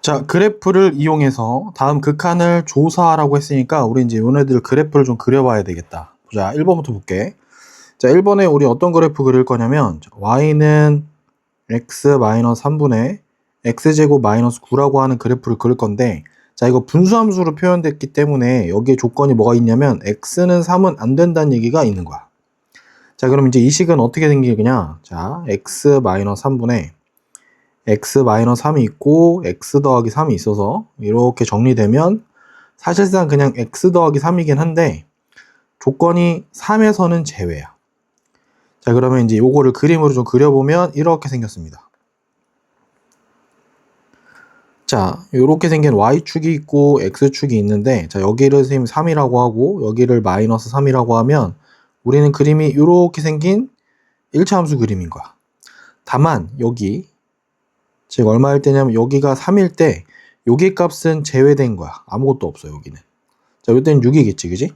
자, 그래프를 이용해서 다음 극한을 조사하라고 했으니까 우리 이제 얘네들 그래프를 좀 그려봐야 되겠다. 자, 1번부터 볼게. 자, 1번에 우리 어떤 그래프 그릴 거냐면 y는 x-3분의 x제곱 마이너스 9라고 하는 그래프를 그릴 건데, 자, 이거 분수함수로 표현됐기 때문에 여기에 조건이 뭐가 있냐면 x는 3은 안 된다는 얘기가 있는 거야. 자, 그럼 이제 이 식은 어떻게 생기냐? 자, x-3분의 x-3이 있고 x 더하기 3이 있어서 이렇게 정리되면 사실상 그냥 x 더하기 3이긴 한데 조건이 3에서는 제외야. 자, 그러면 이제 요거를 그림으로 좀 그려보면 이렇게 생겼습니다. 자, 이렇게 생긴 y축이 있고 x축이 있는데, 자, 여기를 선생님 3이라고 하고 여기를 마이너스 3이라고 하면 우리는 그림이 이렇게 생긴 1차 함수 그림인 거야. 다만 여기, 즉 얼마일 때냐면 여기가 3일 때 여기 값은 제외된 거야. 아무것도 없어 여기는. 자, 이때는 6이겠지, 그지?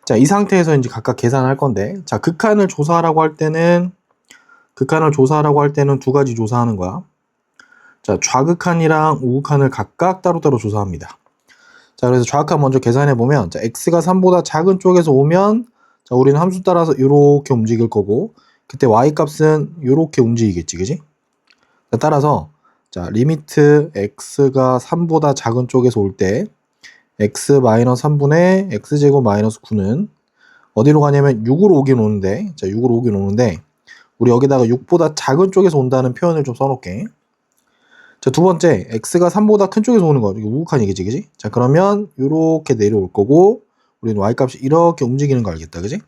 자, 이 상태에서 이제 각각 계산할 건데, 자, 극한을 조사하라고 할 때는 두 가지 조사하는 거야. 자, 좌극한이랑 우극한을 각각 따로따로 조사합니다. 자, 그래서 좌극한 먼저 계산해 보면, 자, x가 3보다 작은 쪽에서 오면, 자, 우리는 함수 따라서 이렇게 움직일 거고, 그때 y 값은 이렇게 움직이겠지, 그지? 자, 따라서 자, 리미트 x가 3보다 작은 쪽에서 올 때 x-3분의 x제곱 마이너스 9는 어디로 가냐면 6으로 오긴 오는데, 자, 6으로 오긴 오는데 우리 여기다가 6보다 작은 쪽에서 온다는 표현을 좀 써놓을게. 자, 두 번째, x가 3보다 큰 쪽에서 오는 거, 이거 우극한 얘기지, 그지? 자, 그러면 이렇게 내려올 거고 우리는 y값이 이렇게 움직이는 거 알겠다, 그지?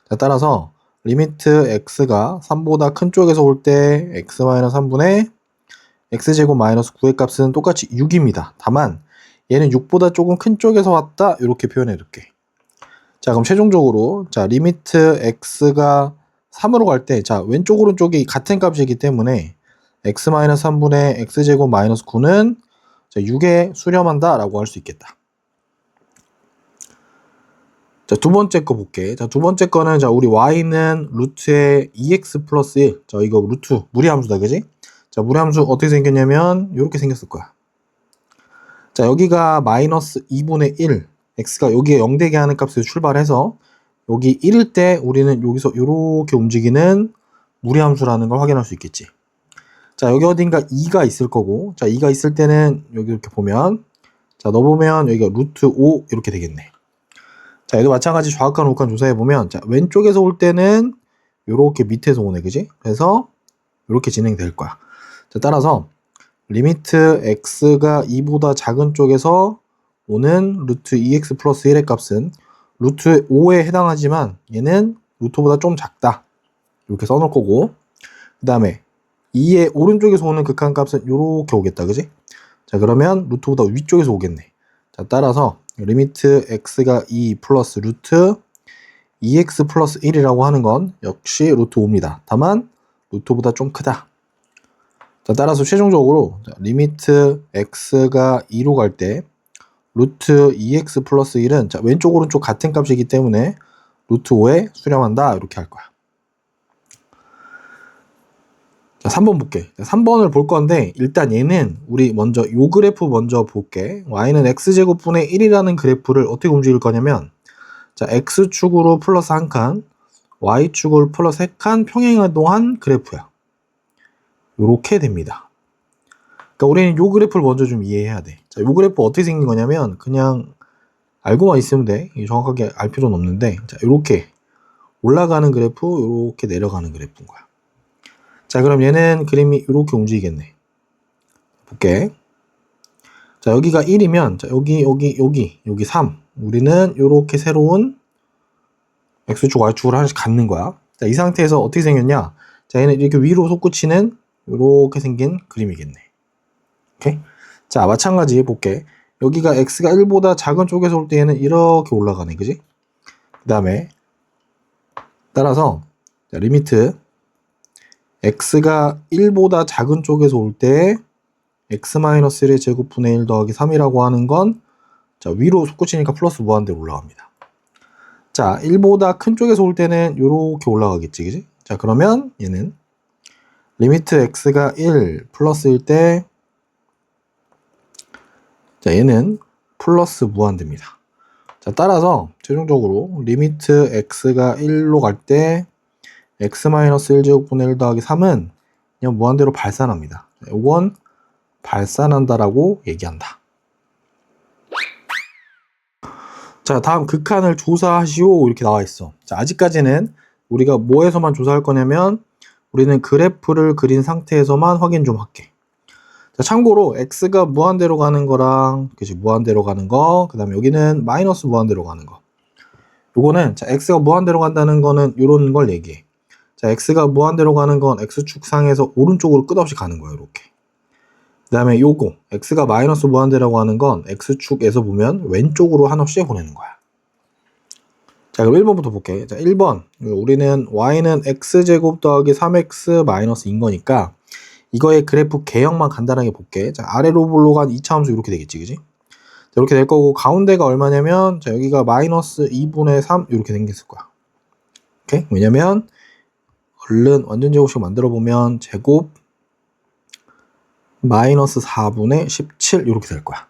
자, 따라서 리미트 x가 3보다 큰 쪽에서 올 때 x-3분의 x제곱 마이너스 9의 값은 똑같이 6입니다. 다만 얘는 6보다 조금 큰 쪽에서 왔다, 이렇게 표현해 둘게. 자, 그럼 최종적으로 자, 리미트 x가 3으로 갈 때, 자, 왼쪽 오른쪽이 같은 값이기 때문에 x-3분의 x제곱 마이너스 9는 6에 수렴한다 라고 할 수 있겠다. 자, 두 번째 거 볼게. 자, 두 번째 거는, 자, 우리 y는 루트의 2x 플러스 1. 자, 이거 루트 무리함수다, 그지? 자, 무리함수 어떻게 생겼냐면 이렇게 생겼을 거야. 자, 여기가 마이너스 2분의 1, x가 여기에 0 되게 하는 값에서 출발해서 여기 1일 때 우리는 여기서 이렇게 움직이는 무리함수라는 걸 확인할 수 있겠지. 자, 여기 어딘가 2가 있을 거고, 자, 2가 있을 때는 여기 이렇게 보면, 자, 넣어보면 여기가 루트 5 이렇게 되겠네. 자, 얘도 마찬가지 좌극한 우극한 조사해보면, 자, 왼쪽에서 올 때는 이렇게 밑에서 오네, 그지? 그래서 이렇게 진행될 거야. 자, 따라서 리미트 x가 2보다 작은 쪽에서 오는 루트 2x 플러스 1의 값은 루트 5에 해당하지만 얘는 루트보다 좀 작다, 이렇게 써놓을 거고, 그 다음에 2의 오른쪽에서 오는 극한 값은 이렇게 오겠다, 그지? 자, 그러면 루트보다 위쪽에서 오겠네. 자, 따라서 리미트 x가 2 플러스 루트 2x 플러스 1이라고 하는 건 역시 루트 5입니다. 다만 루트보다 좀 크다. 자, 따라서 최종적으로 리미트 x가 2로 갈 때 루트 2x 플러스 1은 자, 왼쪽 오른쪽 같은 값이기 때문에 루트 5에 수렴한다, 이렇게 할 거야. 자, 3번 볼게. 3번을 볼 건데 일단 얘는 우리 먼저 요 그래프 먼저 볼게. y는 x제곱분의 1이라는 그래프를 어떻게 움직일 거냐면, 자, x축으로 플러스 1칸, y축으로 플러스 3칸 평행이동한 그래프야. 요렇게 됩니다. 그러니까 우리는 요 그래프를 먼저 좀 이해해야 돼. 자, 요 그래프 어떻게 생긴 거냐면 그냥 알고만 있으면 돼. 정확하게 알 필요는 없는데, 자, 요렇게 올라가는 그래프, 요렇게 내려가는 그래프인 거야. 자, 그럼 얘는 그림이 이렇게 움직이겠네. 볼게. 자, 여기가 1이면, 자, 여기 3. 우리는 이렇게 새로운 x축, y축을 하나씩 갖는 거야. 자, 이 상태에서 어떻게 생겼냐? 자, 얘는 이렇게 위로 솟구치는 이렇게 생긴 그림이겠네. 오케이? 자, 마찬가지 볼게. 여기가 x가 1보다 작은 쪽에서 올 때 얘는 이렇게 올라가네, 그지? 그 다음에, 따라서, 자, 리미트 x가 1보다 작은 쪽에서 올 때 x-1의 제곱분의 1 더하기 3이라고 하는 건, 자, 위로 솟구치니까 플러스 무한대로 올라갑니다. 자, 1보다 큰 쪽에서 올 때는 이렇게 올라가겠지, 그지? 자, 그러면 얘는 리미트 x가 1 플러스일 때, 자, 얘는 플러스 무한대입니다. 자, 따라서 최종적으로 리미트 x가 1로 갈 때 x-1제곱분의 1 더하기 3은 그냥 무한대로 발산합니다. 이건 발산한다라고 얘기한다. 자, 다음 극한을 조사하시오 이렇게 나와 있어. 자, 아직까지는 우리가 뭐에서만 조사할 거냐면 우리는 그래프를 그린 상태에서만 확인 좀 할게. 자, 참고로 x가 무한대로 가는 거랑 그치 무한대로 가는 거, 그 다음에 여기는 마이너스 무한대로 가는 거. 요거는 자, x가 무한대로 간다는 거는 요런 걸 얘기해. 자, x가 무한대로 가는 건 x축 상에서 오른쪽으로 끝없이 가는 거예요. 이렇게. 그 다음에 요거 x가 마이너스 무한대라고 하는 건 x축에서 보면 왼쪽으로 한없이 보내는 거야. 자, 그럼 1번부터 볼게. 자, 1번 우리는 y는 x제곱 더하기 3x 마이너스 인 거니까 이거의 그래프 개형만 간단하게 볼게. 자, 아래로 올라간 2차함수 이렇게 되겠지, 그지? 자, 이렇게 될 거고 가운데가 얼마냐면 자, 여기가 마이너스 2분의 3 이렇게 생겼을 거야. 오케이? 왜냐면 얼른 완전 제곱식 만들어 보면 제곱 마이너스 4분의 17 이렇게 될 거야.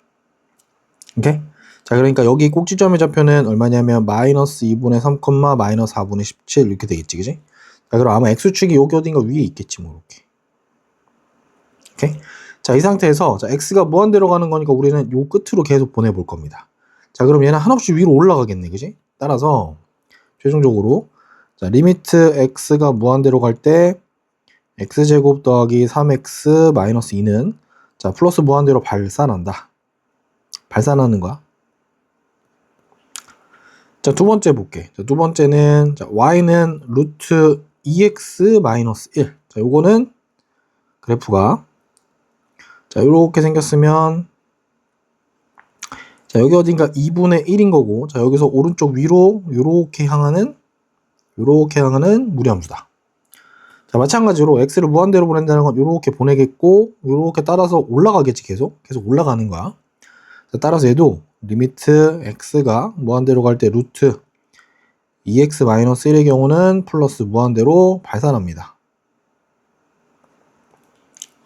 오케이? 자, 그러니까 여기 꼭지점의 좌표는 얼마냐면 마이너스 2분의 3, 마이너스 4분의 17 이렇게 되겠지, 그지? 자, 그럼 아마 x축이 여기 어딘가 위에 있겠지, 뭐 이렇게. 오케이? 자, 이 상태에서 자, x가 무한대로 가는 거니까 우리는 요 끝으로 계속 보내볼 겁니다. 자, 그럼 얘는 한없이 위로 올라가겠네, 그지? 따라서 최종적으로 자, 리미트 x가 무한대로 갈 때 x제곱 더하기 3x 마이너스 2는 자, 플러스 무한대로 발산한다. 발산하는 거야. 자, 두 번째 볼게. 자, 두 번째는 자, y는 루트 2x 마이너스 1. 자, 요거는 그래프가 자, 요렇게 생겼으면 자, 여기 어딘가 2분의 1인 거고 자, 여기서 오른쪽 위로 요렇게 향하는 무리함수다. 자, 마찬가지로 x를 무한대로 보낸다는 건 요렇게 보내겠고 요렇게 따라서 올라가겠지. 계속 올라가는 거야. 자, 따라서 얘도 리미트 x가 무한대로 갈 때 루트 2x-1의 경우는 플러스 무한대로 발산합니다.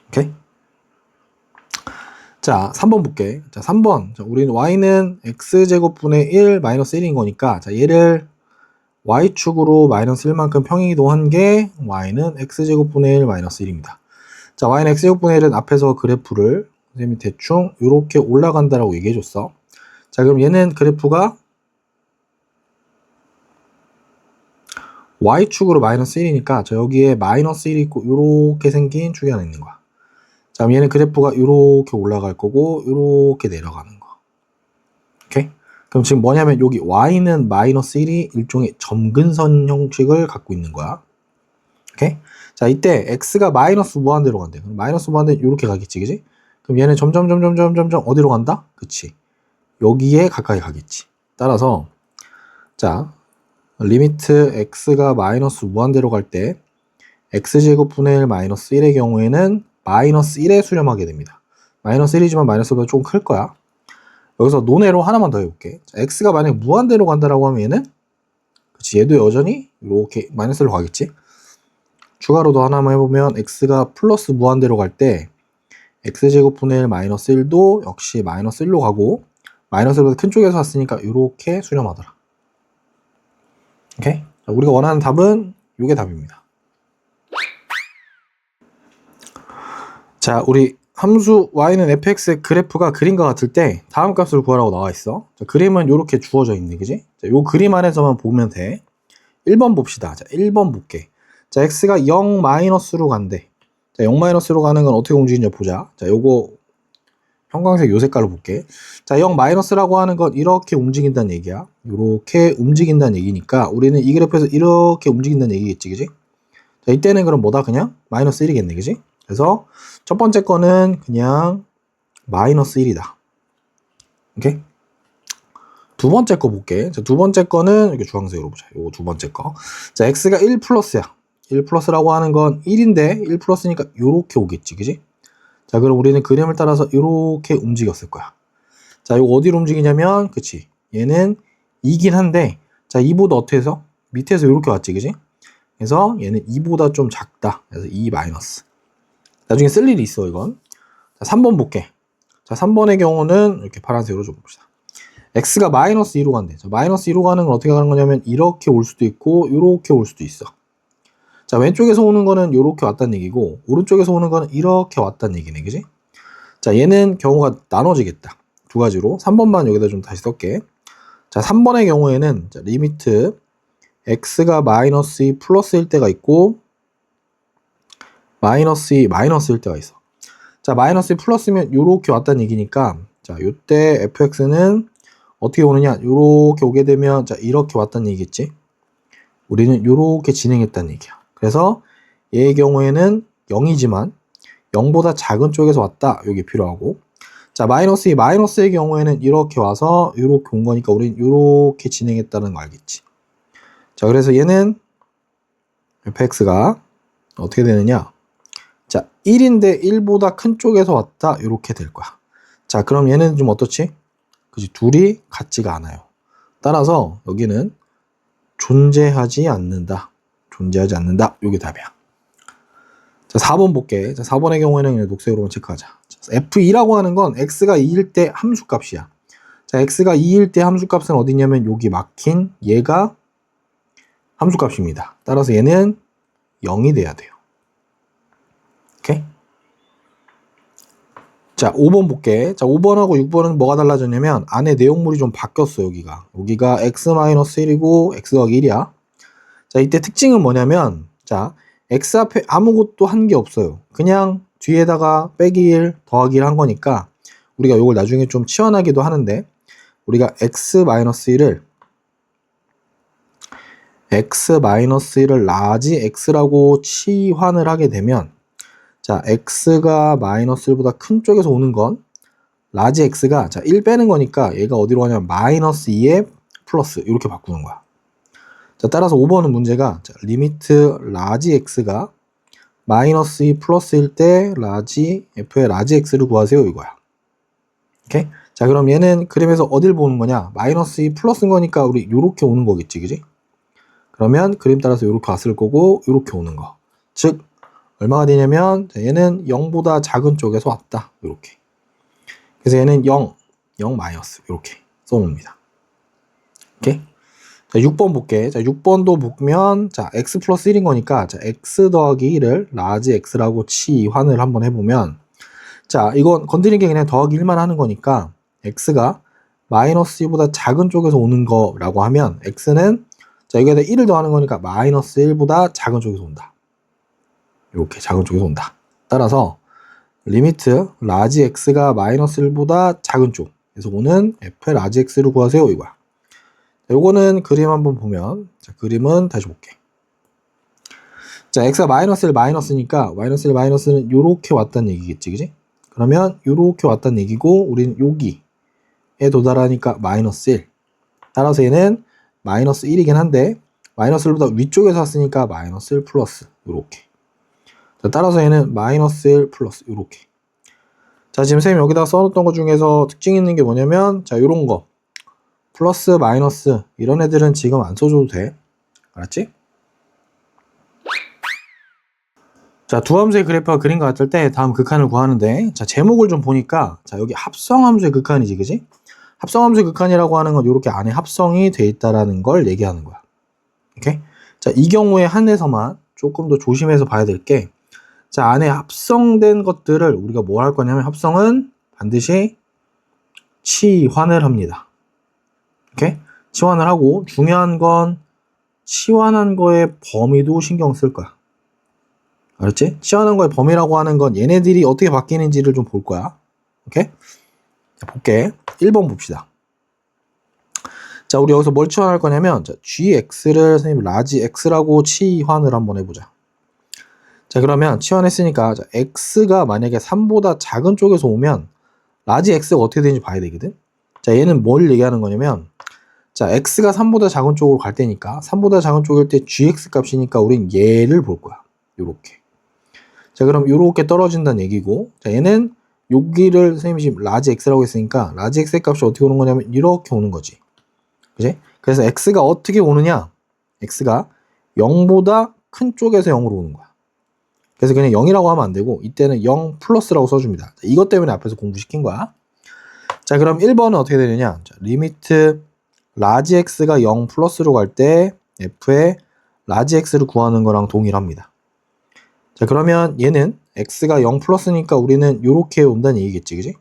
오케이? 자, 3번 볼게. 자, 3번. 자, 우리는 y는 x제곱분의 1 마이너스 1인 거니까 자, 얘를 y축으로 마이너스 1만큼 평행이동한 게 y는 x제곱분의 1 마이너스 1입니다. 자, y는 x제곱분의 1은 앞에서 그래프를 선생님이 대충 이렇게 올라간다라고 얘기해 줬어. 자, 그럼 얘는 그래프가 y축으로 마이너스 1이니까 저 여기에 마이너스 1이 있고 이렇게 생긴 축이 하나 있는 거야. 자, 그럼 얘는 그래프가 이렇게 올라갈 거고 이렇게 내려가는 거. 오케이? 그럼 지금 뭐냐면 여기 y는 마이너스 1이 일종의 점근선 형식을 갖고 있는 거야. 오케이? 자, 이때 x가 마이너스 무한대로 간대. 그럼 마이너스 무한대 이렇게 가겠지, 그지? 그럼 얘는 점점 어디로 간다? 그치? 여기에 가까이 가겠지. 따라서 자, 리미트 x가 마이너스 무한대로 갈 때 x제곱분의 1 마이너스 1의 경우에는 마이너스 1에 수렴하게 됩니다. 마이너스 1이지만 마이너스보다 좀 클 거야. 여기서 논외로 하나만 더 해볼게. 자, x가 만약에 무한대로 간다라고 하면 얘는 그치, 얘도 여전히 이렇게 마이너스로 가겠지. 추가로 더 하나만 해보면 x가 플러스 무한대로 갈 때 x제곱분의 1 마이너스 1도 역시 마이너스 1로 가고 마이너스 1보다 큰 쪽에서 왔으니까 이렇게 수렴하더라. 오케이? 자, 우리가 원하는 답은 이게 답입니다. 자, 우리 함수 y는 fx의 그래프가 그림과 같을 때 다음 값을 구하라고 나와 있어. 자, 그림은 이렇게 주어져 있네, 그지? 자, 요 그림 안에서만 보면 돼. 1번 봅시다. 자, 1번 볼게. 자, x가 0 마이너스로 간대. 자, 0 마이너스로 가는 건 어떻게 움직이냐 보자. 자, 요거 형광색 요 색깔로 볼게. 자, 0 마이너스라고 하는 건 이렇게 움직인다는 얘기야. 이렇게 움직인다는 얘기니까 우리는 이 그래프에서 이렇게 움직인다는 얘기겠지, 그지? 자, 이때는 그럼 뭐다? 그냥 마이너스 1이겠네, 그지? 그래서 첫 번째 거는 그냥 마이너스 1이다. 오케이? 두 번째 거 볼게. 자, 두 번째 거는 이렇게 주황색으로 보자. 요거 두 번째 거. 자, x가 1 플러스야. 1 플러스라고 하는 건 1인데 1 플러스니까 요렇게 오겠지, 그지? 자, 그럼 우리는 그림을 따라서 이렇게 움직였을 거야. 자, 이거 어디로 움직이냐면, 그치? 얘는 2긴 한데, 자, 2보다 어떻게 해서? 밑에서 이렇게 왔지, 그지? 그래서 얘는 2보다 좀 작다. 그래서 2 마이너스. 나중에 쓸 일이 있어, 이건. 자, 3번 볼게. 자, 3번의 경우는 이렇게 파란색으로 좀 봅시다. x가 마이너스 2로 간대. 자, 마이너스 2로 가는 건 어떻게 가는 거냐면 이렇게 올 수도 있고 이렇게 올 수도 있어. 자, 왼쪽에서 오는 거는 이렇게 왔다는 얘기고 오른쪽에서 오는 거는 이렇게 왔다는 얘기네, 그지? 자, 얘는 경우가 나눠지겠다. 두 가지로. 3번만 여기다 좀 다시 쓸게. 자, 3번의 경우에는 자, 리미트 x가 마이너스 2 플러스일 때가 있고 마이너스 2 마이너스일 때가 있어. 자, 마이너스 2 플러스면 요렇게 왔다는 얘기니까 자, 요때 fx는 어떻게 오느냐? 요렇게 오게 되면 자, 이렇게 왔다는 얘기겠지? 우리는 요렇게 진행했다는 얘기야. 그래서 얘의 경우에는 0이지만 0보다 작은 쪽에서 왔다. 요게 필요하고. 자, 마이너스 2 마이너스의 경우에는 이렇게 와서 요렇게 온 거니까 우리는 요렇게 진행했다는 거 알겠지? 자, 그래서 얘는 fx가 어떻게 되느냐? 자, 1인데 1보다 큰 쪽에서 왔다. 이렇게 될 거야. 자, 그럼 얘는 좀 어떻지? 그지? 둘이 같지가 않아요. 따라서 여기는 존재하지 않는다. 존재하지 않는다. 이게 답이야. 자, 4번 볼게. 자, 4번의 경우에는 그냥 녹색으로만 체크하자. 자, f2라고 하는 건 x가 2일 때 함수값이야. 자, x가 2일 때 함수값은 어디 있냐면 여기 막힌 얘가 함수값입니다. 따라서 얘는 0이 돼야 돼요. 오케이? 자, 5번 볼게. 자, 5번하고 6번은 뭐가 달라졌냐면 안에 내용물이 좀 바뀌었어, 여기가. 여기가 x-1이고 x 더하기 1이야. 자, 이때 특징은 뭐냐면 자, x 앞에 아무것도 한 게 없어요. 그냥 뒤에다가 빼기 1 더하기 1 한 거니까 우리가 이걸 나중에 좀 치환하기도 하는데 우리가 x-1을 라지 x라고 치환을 하게 되면 자, x가 마이너스 1보다 큰 쪽에서 오는 건 라지 x가 자, 1 빼는 거니까 얘가 어디로 가냐면 마이너스 2에 플러스 이렇게 바꾸는 거야. 자, 따라서 5번은 문제가 자, 리미트 라지 x가 마이너스 2 플러스일 때 라지 f의 라지 x를 구하세요 이거야. 오케이? 자, 그럼 얘는 그림에서 어딜 보는 거냐? 마이너스 2 플러스인 거니까 우리 요렇게 오는 거겠지, 그지? 그러면 그림 따라서 요렇게 왔을 거고 요렇게 오는 거. 즉 얼마가 되냐면 얘는 0보다 작은 쪽에서 왔다. 이렇게. 그래서 얘는 0 마이너스 이렇게 써놓습니다. 오케이? 자, 6번 볼게. 자, 6번도 보면 자, x 플러스 1인 거니까 자, x 더하기 1을 라지 x라고 치환을 한번 해보면 자, 이건 건드리는 게 그냥 더하기 1만 하는 거니까 x가 마이너스 2보다 작은 쪽에서 오는 거라고 하면 x는 자, 여기에다 1을 더하는 거니까 마이너스 1보다 작은 쪽에서 온다. 이렇게 작은 쪽에서 온다. 따라서 리미트 라지 x가 마이너스 1보다 작은 쪽에서 오는 f의 라지 x를 구하세요 이거야. 요거는 그림 한번 보면 자, 그림은 다시 볼게. 자, x가 마이너스 1 마이너스니까 마이너스 1 마이너스는 요렇게 왔다는 얘기겠지, 그지? 그러면 요렇게 왔다는 얘기고 우리는 여기에 도달하니까 마이너스 1. 따라서 얘는 마이너스 1이긴 한데 마이너스 1보다 위쪽에서 왔으니까 마이너스 1 플러스 요렇게. 자, 따라서 얘는 마이너스 1 플러스 요렇게. 자, 지금 선생님 여기다 써놓던 것 중에서 특징 있는 게 뭐냐면 자, 요런 거 플러스 마이너스 이런 애들은 지금 안 써줘도 돼. 알았지? 자, 두 함수의 그래프가 그린 것 같을 때 다음 극한을 구하는데 자, 제목을 좀 보니까 자, 여기 합성함수의 극한이지, 그지? 합성함수의 극한이라고 하는 건 이렇게 안에 합성이 돼 있다라는 걸 얘기하는 거야. 오케이? 자, 이 경우에 한해서만 조금 더 조심해서 봐야 될 게 자, 안에 합성된 것들을 우리가 뭘 할 거냐면 합성은 반드시 치환을 합니다. 오케이? 치환을 하고 중요한 건 치환한 거의 범위도 신경 쓸 거야. 알았지? 치환한 거의 범위라고 하는 건 얘네들이 어떻게 바뀌는지를 좀 볼 거야. 오케이? 자, 볼게. 1번 봅시다. 자, 우리 여기서 뭘 치환할 거냐면 자, gx를 선생님 라지 x라고 치환을 한번 해보자. 자, 그러면 치환했으니까 자, x가 만약에 3보다 작은 쪽에서 오면 라지 x가 어떻게 되는지 봐야 되거든. 자, 얘는 뭘 얘기하는 거냐면 자, x가 3보다 작은 쪽으로 갈 때니까 3보다 작은 쪽일 때 gx 값이니까 우린 얘를 볼 거야. 요렇게. 자, 그럼 요렇게 떨어진다는 얘기고 자, 얘는 여기를 선생님이 지금 라지 x라고 했으니까 라지 x의 값이 어떻게 오는 거냐면 이렇게 오는 거지. 그지? 그래서 x가 어떻게 오느냐? x가 0보다 큰 쪽에서 0으로 오는 거야. 그래서 그냥 0이라고 하면 안 되고 이때는 0 플러스라고 써줍니다. 이것 때문에 앞에서 공부시킨 거야. 자, 그럼 1번은 어떻게 되느냐? 자, 리미트 라지 x가 0 플러스로 갈 때 f의 라지 x를 구하는 거랑 동일합니다. 자, 그러면 얘는 x가 0 플러스니까 우리는 요렇게 온다는 얘기겠지, 그지?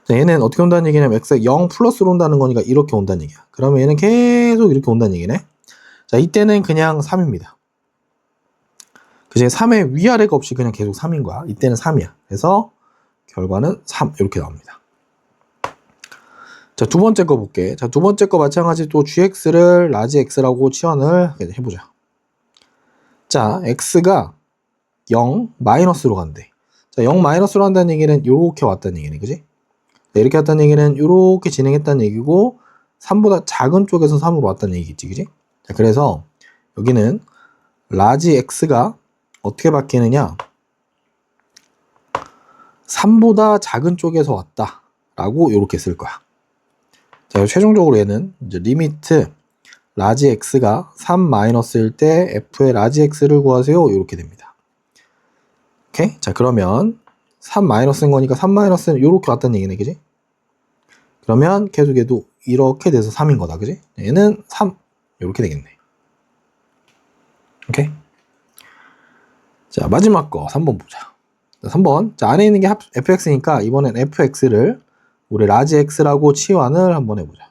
자, 얘는 어떻게 온다는 얘기냐면 x가 0 플러스로 온다는 거니까 이렇게 온다는 얘기야. 그러면 얘는 계속 이렇게 온다는 얘기네. 자, 이때는 그냥 3입니다. 그지? 3의 위아래가 없이 그냥 계속 3인 거야. 이때는 3이야. 그래서 결과는 3 이렇게 나옵니다. 자, 두 번째 거 볼게. 자, 두 번째 거 마찬가지 또 gx를 라지 x라고 치환을 해보자. 자, x가 0 마이너스로 간대. 자, 0 마이너스로 간다는 얘기는 이렇게 왔다는 얘기네, 그지? 자, 이렇게 왔다는 얘기는 이렇게 진행했다는 얘기고 3보다 작은 쪽에서 3으로 왔다는 얘기겠지, 그지? 자, 그래서 여기는 라지 x가 어떻게 바뀌느냐? 3보다 작은 쪽에서 왔다 라고 이렇게 쓸 거야. 자, 최종적으로 얘는 이제 리미트 라지 x가 3 마이너스일 때 f의 라지 x를 구하세요 이렇게 됩니다. 오케이? 자, 그러면 3 마이너스인 거니까 3 마이너스는 이렇게 왔다는 얘기네, 그지? 그러면 계속 얘도 이렇게 돼서 3인 거다, 그지? 얘는 3 이렇게 되겠네. 오케이? 자, 마지막 거 3번 보자. 자, 3번. 자, 안에 있는 게 fx니까 이번엔 fx를 우리 라지 x라고 치환을 한번 해보자.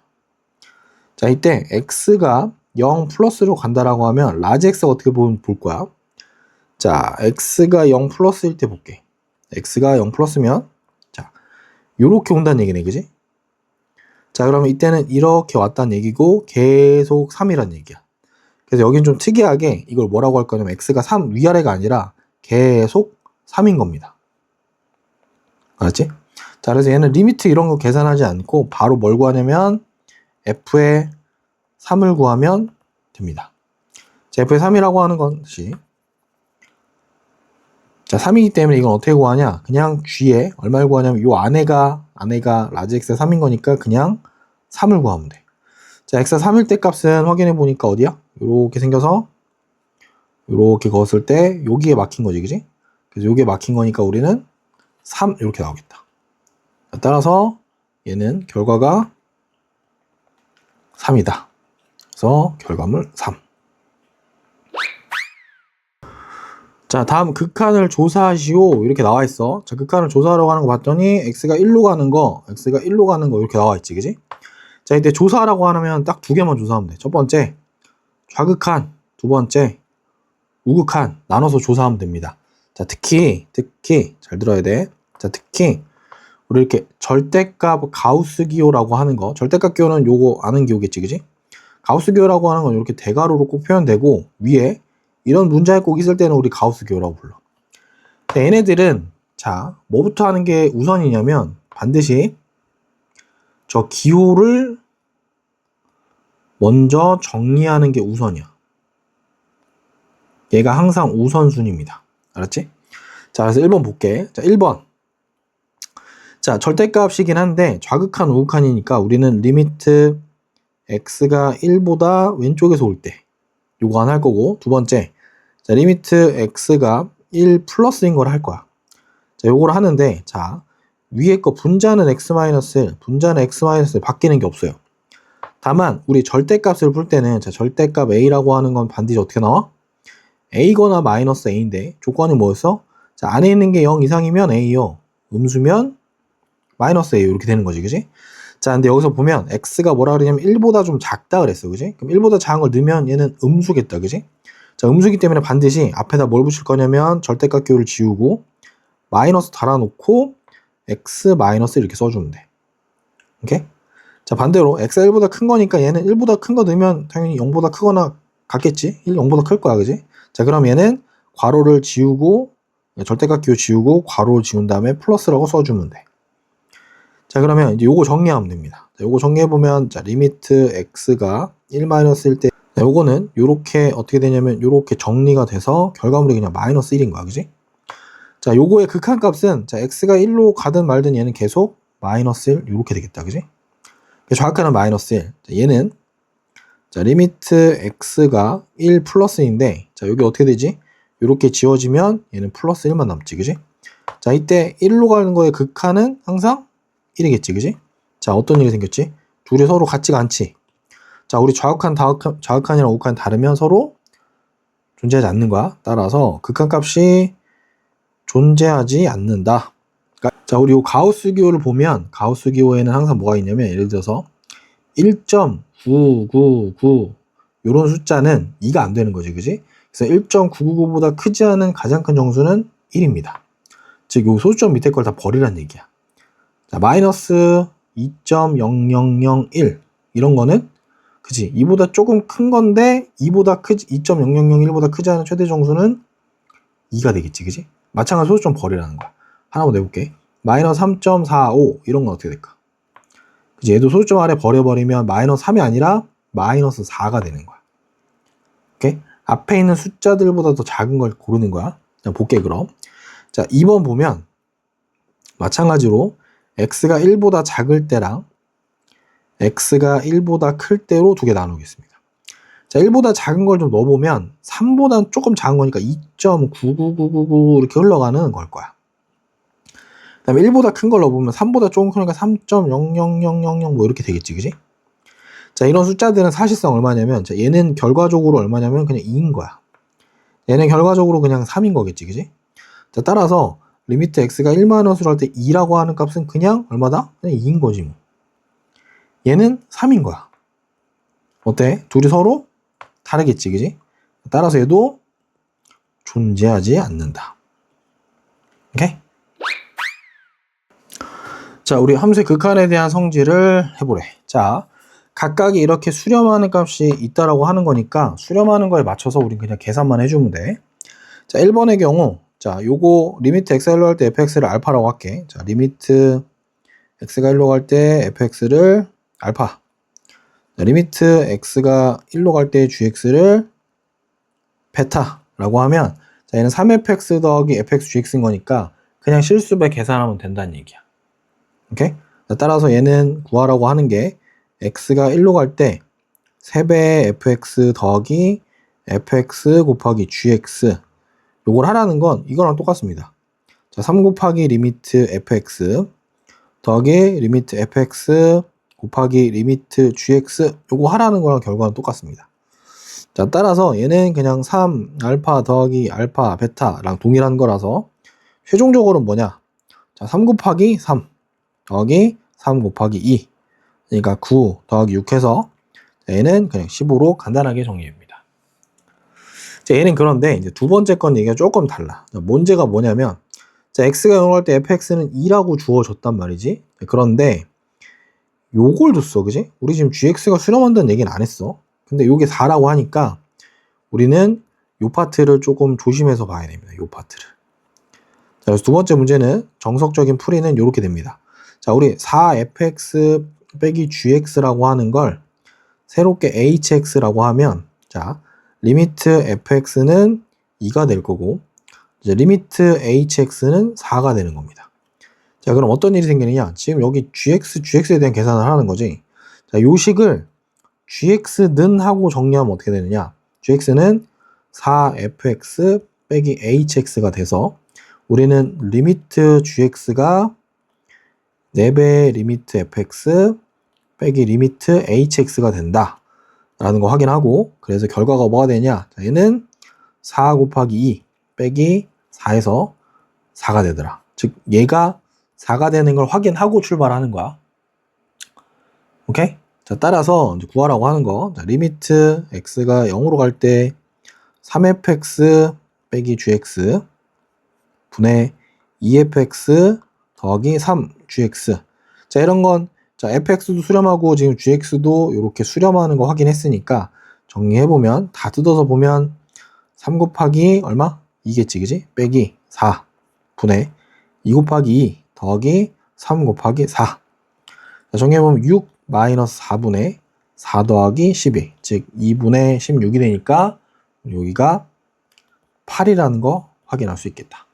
자, 이때 x가 0 플러스로 간다라고 하면 라지 x가 어떻게 볼 거야? 자, x가 0 플러스일 때 볼게. x가 0 플러스면 자, 요렇게 온다는 얘기네, 그지? 자, 그러면 이때는 이렇게 왔다는 얘기고 계속 3이라는 얘기야. 그래서 여긴 좀 특이하게 이걸 뭐라고 할 거냐면 x가 3 위아래가 아니라 계속 3인 겁니다. 알았지? 자, 그래서 얘는 리미트 이런 거 계산하지 않고 바로 뭘 구하냐면 f의 3을 구하면 됩니다. 자, f의 3이라고 하는 것이 자, 3이기 때문에 이건 어떻게 구하냐? 그냥 g에 얼마를 구하냐면 요 안에가 라지 x의 3인 거니까 그냥 3을 구하면 돼. 자, x가 3일 때 값은 확인해 보니까 어디야? 요렇게 생겨서 요렇게 그었을 때 여기에 막힌 거지, 그지? 그래서 여기에 막힌 거니까 우리는 3 이렇게 나오겠다. 따라서 얘는 결과가 3이다. 그래서 결과물 3. 자, 다음 극한을 조사하시오 이렇게 나와 있어. 자, 극한을 조사하러 가는 거 봤더니 x가 1로 가는 거 이렇게 나와 있지, 그지? 자, 이때 조사하라고 하면 딱 두 개만 조사하면 돼. 첫 번째 좌극한, 두 번째 우극한 나눠서 조사하면 됩니다. 자, 특히 잘 들어야 돼. 자, 특히 우리 이렇게 절대값 가우스 기호라고 하는 거, 절대값 기호는 요거 아는 기호겠지, 그지? 가우스 기호라고 하는 건 이렇게 대괄호로 꼭 표현되고 위에 이런 문자에 꼭 있을 때는 우리 가우스 기호라고 불러. 얘네들은 자, 뭐부터 하는 게 우선이냐면 반드시 저 기호를 먼저 정리하는 게 우선이야. 얘가 항상 우선순위입니다. 알았지? 자, 그래서 1번 볼게. 자, 1번. 자, 절대값이긴 한데 좌극한 우극한이니까 우리는 리미트 x가 1보다 왼쪽에서 올 때 요거 하나 할 거고, 두 번째 자, 리미트 x가 1 플러스인 걸 할 거야. 자, 요거를 하는데 자, 위에 거 분자는 x-1 분자는 x-1 바뀌는 게 없어요. 다만 우리 절대값을 풀 때는 자, 절대값 a라고 하는 건 반드시 어떻게 나와? a거나 마이너스 a인데 조건이 뭐였어? 자, 안에 있는 게 0 이상이면 a요, 음수면 마이너스 a 이렇게 되는 거지, 그지? 자, 근데 여기서 보면 x가 뭐라 그러냐면 1보다 좀 작다 그랬어, 그지? 그럼 1보다 작은 걸 넣으면 얘는 음수겠다, 그지? 자, 음수기 때문에 반드시 앞에다 뭘 붙일 거냐면 절대값 기호를 지우고 마이너스 달아놓고 x 마이너스 이렇게 써주면 돼. 오케이? 자, 반대로 x가 1보다 큰 거니까 얘는 1보다 큰 거 넣으면 당연히 0보다 크거나 같겠지? 1, 0보다 클 거야, 그지? 자, 그럼 얘는 괄호를 지우고 절대값 기호 지우고 괄호를 지운 다음에 플러스라고 써주면 돼. 자, 그러면 이제 요거 정리하면 됩니다. 자, 요거 정리해보면 자, 리미트 x가 1-1일 때 요거는 요렇게 어떻게 되냐면 요렇게 정리가 돼서 결과물이 그냥 마이너스 1인 거야, 그지? 자, 요거의 극한값은 자, x가 1로 가든 말든 얘는 계속 마이너스 1 요렇게 되겠다, 그지? 좌극한은 마이너스 1. 자, 얘는 자, 리미트 x가 1 플러스인데, 자, 여기 어떻게 되지? 이렇게 지워지면 얘는 플러스 1만 남지, 그지? 자, 이때 1로 가는 거의 극한은 항상 1이겠지, 그지? 자, 어떤 일이 생겼지? 둘이 서로 같지가 않지. 자, 우리 좌극한, 좌극한이랑 우극한이 다르면 서로 존재하지 않는 거야. 따라서 극한값이 존재하지 않는다. 자, 우리 이 가우스 기호를 보면 가우스 기호에는 항상 뭐가 있냐면, 예를 들어서 1.999 이런 숫자는 2가 안 되는 거지, 그지? 그래서 1.999보다 크지 않은 가장 큰 정수는 1입니다. 즉, 요 소수점 밑에 걸 다 버리란 얘기야. 자, 마이너스 2.0001 이런 거는, 그지? 이보다 조금 큰 건데 2.0001보다 크지 않은 최대 정수는 2가 되겠지, 그지? 마찬가지로 소수점 버리라는 거야. 하나만 내볼게. 마이너스 3.45 이런 건 어떻게 될까? 그치? 얘도 소수점 아래 버려버리면 마이너스 3이 아니라 마이너스 4가 되는 거야. 오케이? 앞에 있는 숫자들보다 더 작은 걸 고르는 거야. 자, 볼게, 그럼. 자, 2번 보면 마찬가지로 x가 1보다 작을 때랑 x가 1보다 클 때로 두 개 나누겠습니다. 자, 1보다 작은 걸 좀 넣어보면 3보다 조금 작은 거니까 2.99999 이렇게 흘러가는 걸 거야. 그 다음에 1보다 큰 걸 넣어보면 3보다 조금 크니까 3.00000 뭐 이렇게 되겠지, 그지? 자, 이런 숫자들은 사실상 얼마냐면, 자, 얘는 결과적으로 얼마냐면 그냥 2인 거야. 얘는 결과적으로 그냥 3인 거겠지, 그지? 자, 따라서 리미트 x가 1-을 할 때 2라고 하는 값은 그냥 얼마다? 그냥 2인 거지 뭐. 얘는 3인 거야. 어때? 둘이 서로 다르겠지, 그지? 따라서 얘도 존재하지 않는다. 오케이? 자, 우리 함수의 극한에 대한 성질을 해보래. 자, 각각이 이렇게 수렴하는 값이 있다라고 하는 거니까 수렴하는 거에 맞춰서 우린 그냥 계산만 해주면 돼. 자, 1번의 경우, 자, 요거 리미트 x가 1로 갈 때 fx를 알파라고 할게. 자, 리미트 x가 1로 갈 때 fx를 알파. 자, 리미트 x가 1로 갈 때 gx를 베타라고 하면, 자, 얘는 3fx 더하기 fx gx인 거니까 그냥 실수배 계산하면 된다는 얘기야. 오케이? 자, 따라서 얘는 구하라고 하는 게 x가 1로 갈 때 3배의 fx 더하기 fx 곱하기 gx, 요걸 하라는 건 이거랑 똑같습니다. 자, 3 곱하기 리미트 fx 더하기 리미트 fx 곱하기 리미트 gx, 요거 하라는 거랑 결과는 똑같습니다. 자, 따라서 얘는 그냥 3 알파 더하기 알파 베타랑 동일한 거라서 최종적으로 뭐냐? 자, 3 곱하기 3 더하기 3 곱하기 2, 그러니까 9 더하기 6 해서 얘는 그냥 15로 간단하게 정리합니다. 자, 얘는 그런데 이제 두 번째 건 얘기가 조금 달라. 자, 문제가 뭐냐면, 자, x가 0을 할 때 fx는 2라고 주어졌단 말이지. 그런데 요걸 줬어, 그지? 우리 지금 gx가 수렴한다는 얘기는 안 했어. 근데 요게 4라고 하니까 우리는 요 파트를 조금 조심해서 봐야 됩니다. 요 파트를. 자, 그래서 두 번째 문제는 정석적인 풀이는 이렇게 됩니다. 자, 우리 4fx 빼기 gx라고 하는 걸 새롭게 hx라고 하면, 자, 리미트 fx는 2가 될 거고, 이제 리미트 hx는 4가 되는 겁니다. 자, 그럼 어떤 일이 생기느냐? 지금 여기 gx에 대한 계산을 하는 거지. 자, 요 식을 gx는 하고 정리하면 어떻게 되느냐? gx는 4fx 빼기 hx가 돼서 우리는 리미트 gx가 4배의 리미트 fx 빼기 리미트 hx가 된다 라는 거 확인하고, 그래서 결과가 뭐가 되냐? 자, 얘는 4 곱하기 2 빼기 4에서 4가 되더라. 즉 얘가 4가 되는 걸 확인하고 출발하는 거야. 오케이? 자, 따라서 이제 구하라고 하는 거, 자, 리미트 x가 0으로 갈 때 3fx 빼기 gx 분의 2fx 더하기 3gx. 자, 이런 건, 자, fx도 수렴하고 지금 gx도 이렇게 수렴하는 거 확인했으니까 정리해보면, 다 뜯어서 보면 3 곱하기 얼마? 2겠지, 그지? 빼기 4 분의 2 곱하기 2 더하기 3 곱하기 4. 자, 정리해보면 6 마이너스 4분의 4 더하기 12, 즉 2분의 16이 되니까 여기가 8이라는 거 확인할 수 있겠다.